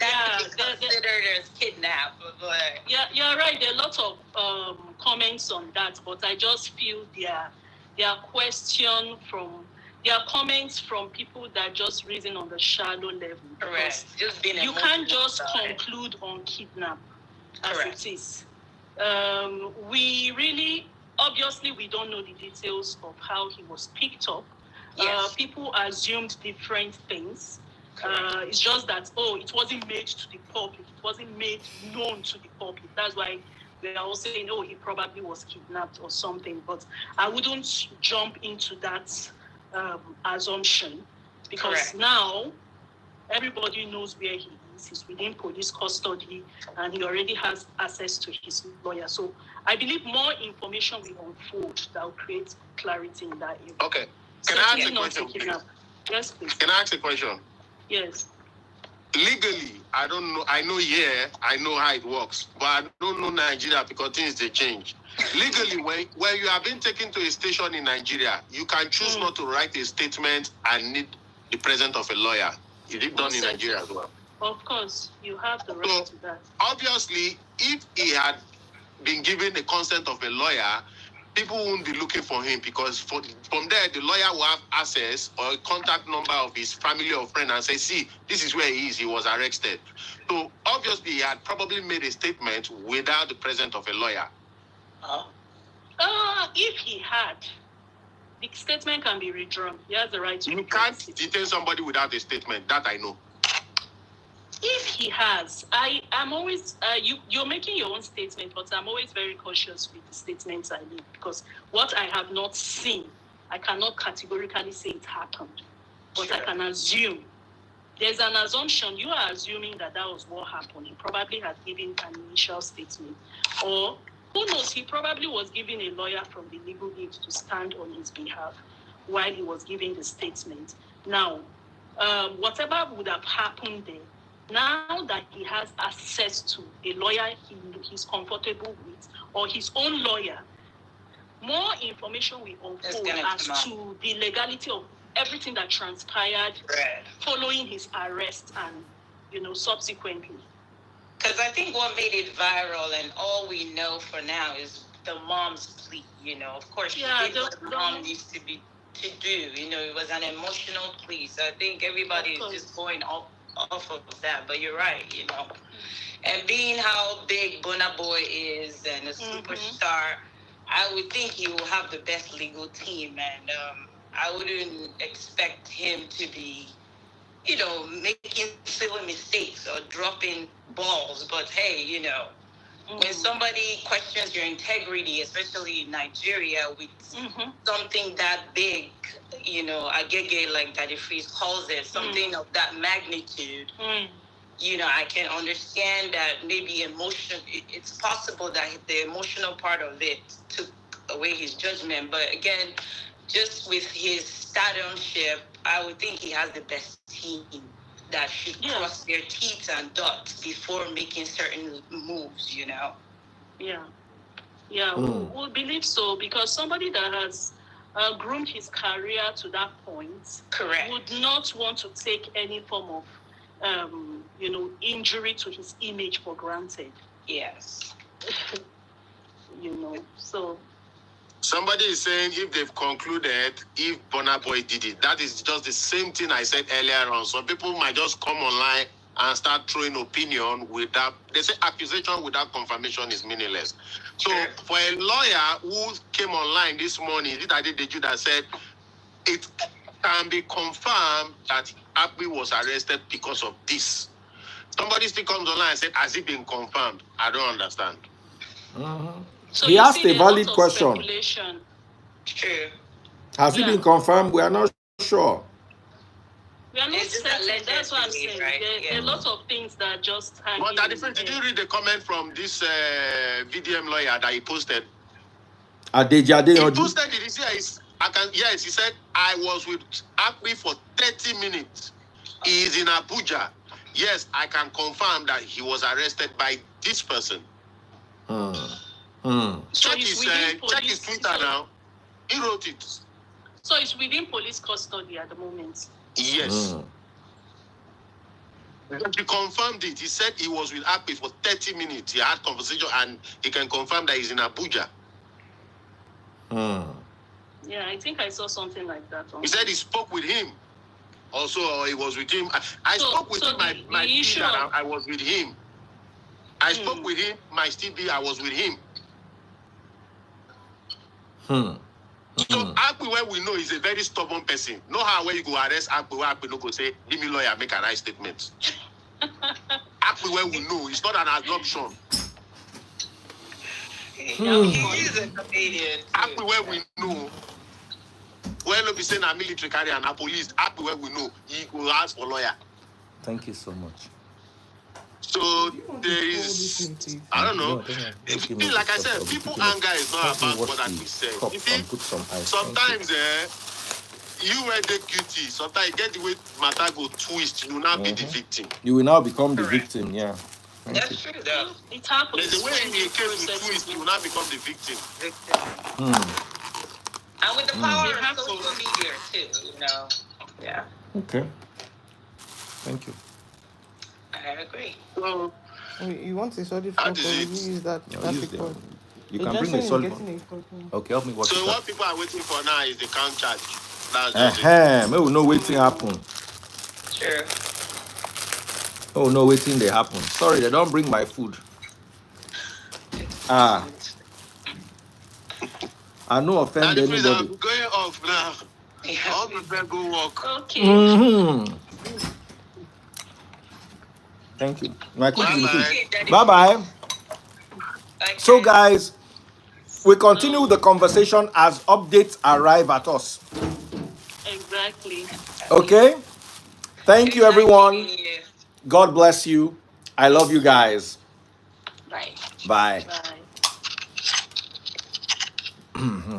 That could be considered as kidnap. But yeah, you're right. There are lots of comments on that, but I just feel there are comments from people that just reason on the shallow level. Correct. Just being you can't just conclude on kidnap. As it is. We really, obviously, we don't know the details of how he was picked up. Yes. People assumed different things. It's just that, it wasn't made to the public. It wasn't made known to the public. That's why they are all saying, he probably was kidnapped or something. But I wouldn't jump into that assumption, because now everybody knows where he is. He's within police custody, and he already has access to his lawyer. So I believe more information will unfold that will create clarity in that area. Okay. Can I ask a question, please? Yes, please. Can I ask a question? Yes. Legally, I don't know. I know I know how it works, but I don't know Nigeria because things they change. Legally, when you have been taken to a station in Nigeria, you can choose not to write a statement and need the presence of a lawyer. Is it done in Nigeria as well? Of course, you have the right to that. Obviously, if he had been given the consent of a lawyer, people won't be looking for him, because from there, the lawyer will have access or a contact number of his family or friend and say, see, this is where he is. He was arrested. So obviously, he had probably made a statement without the presence of a lawyer. If he had, the statement can be redrawn. He has the right to. You can't detain somebody without a statement. That I know. If he has, I'm always you're making your own statement, but I'm always very cautious with the statements I make, because what I have not seen, I cannot categorically say it happened, but I can assume. There's an assumption. You are assuming that was what happened. He probably had given an initial statement, or who knows? He probably was giving a lawyer from the legal aid to stand on his behalf while he was giving the statement. Now, whatever would have happened there. Now that he has access to a lawyer he's comfortable with, or his own lawyer, more information will unfold as to the legality of everything that transpired following his arrest and, subsequently. Because I think what made it viral, and all we know for now, is the mom's plea. Of course, she did what the mom needs to do. It was an emotional plea. So I think everybody is just going off of that. But you're right, And being how big Burna Boy is and a superstar, I would think he will have the best legal team. And I wouldn't expect him to be, making silly mistakes or dropping balls. But hey, when somebody questions your integrity, especially in Nigeria, with something that big, agege, like Daddy Freeze calls it, something of that magnitude, I can understand that maybe it's possible that the emotional part of it took away his judgment. But again, just with his stardomship, I would think he has the best team that should cross their T's and dots before making certain moves, Yeah. Yeah, we believe so, because somebody that has groomed his career to that point would not want to take any form of, injury to his image for granted. Yes. So... Somebody is saying if they've concluded if Burna Boy did it, that is just the same thing I said earlier on. Some people might just come online and start throwing opinion without, they say accusation without confirmation is meaningless. So for a lawyer who came online this morning, that said it can be confirmed that Akpi was arrested because of this. Somebody still comes online and said, has it been confirmed? I don't understand. So he asked a valid question. True. Has it been confirmed? We are not sure. We are not certain. That's what I'm saying. Right? There are a lot of things that just hang. But did you read the comment from this VDM lawyer that he posted? He posted it. He said, I was with Akpi for 30 minutes. He is in Abuja. Yes, I can confirm that he was arrested by this person. Check his Twitter now. He wrote it. So it's within police custody at the moment. Yes. He confirmed it. He said he was with Akpi for 30 minutes. He had conversation and he can confirm that he's in Abuja. Yeah, I think I saw something like that. He said he spoke with him. Also, he was with him. I spoke with him. My issue that I was with him. I spoke with him. My still be. I was with him. So Akpi, where we know, is a very stubborn person. Know how when you go arrest Akpi, where Akpi no go say, "Give me lawyer, make a right statement." Akpi, where we know, it's not an assumption. He is a comedian. Akpi, where we know, when we be saying a military carrier and a police, Akpi, where we know, he go ask for lawyer. Thank you so much. So there is, I don't know. Like I said, people anger is not about what I said. You see, sometimes you were the guilty. Sometimes you get the way matter go twist. You will now be the victim. You will now become the victim. Yeah. That's true, though. It happens. There's a way in the case to twist, you will now become the victim. And with the power of social media too, Yeah. Okay. Thank you. I agree. Well, you want a solid phone call? You use that. You can bring a solid phone. Okay, help me watch. So what people are waiting for now is the count charge. We will know waiting happen. Sure. Oh no, waiting they happen. Sorry, they don't bring my food. I no offend anybody. I'm going off now. All prepare go work. Okay. Mhm. Thank you. My cookies in the Bye-bye. fridge. Bye bye. Okay. So, guys, we continue the conversation as updates arrive at us. Exactly. Okay? Thank you, everyone. Exactly. God bless you. I love you guys. Right. Bye. Bye.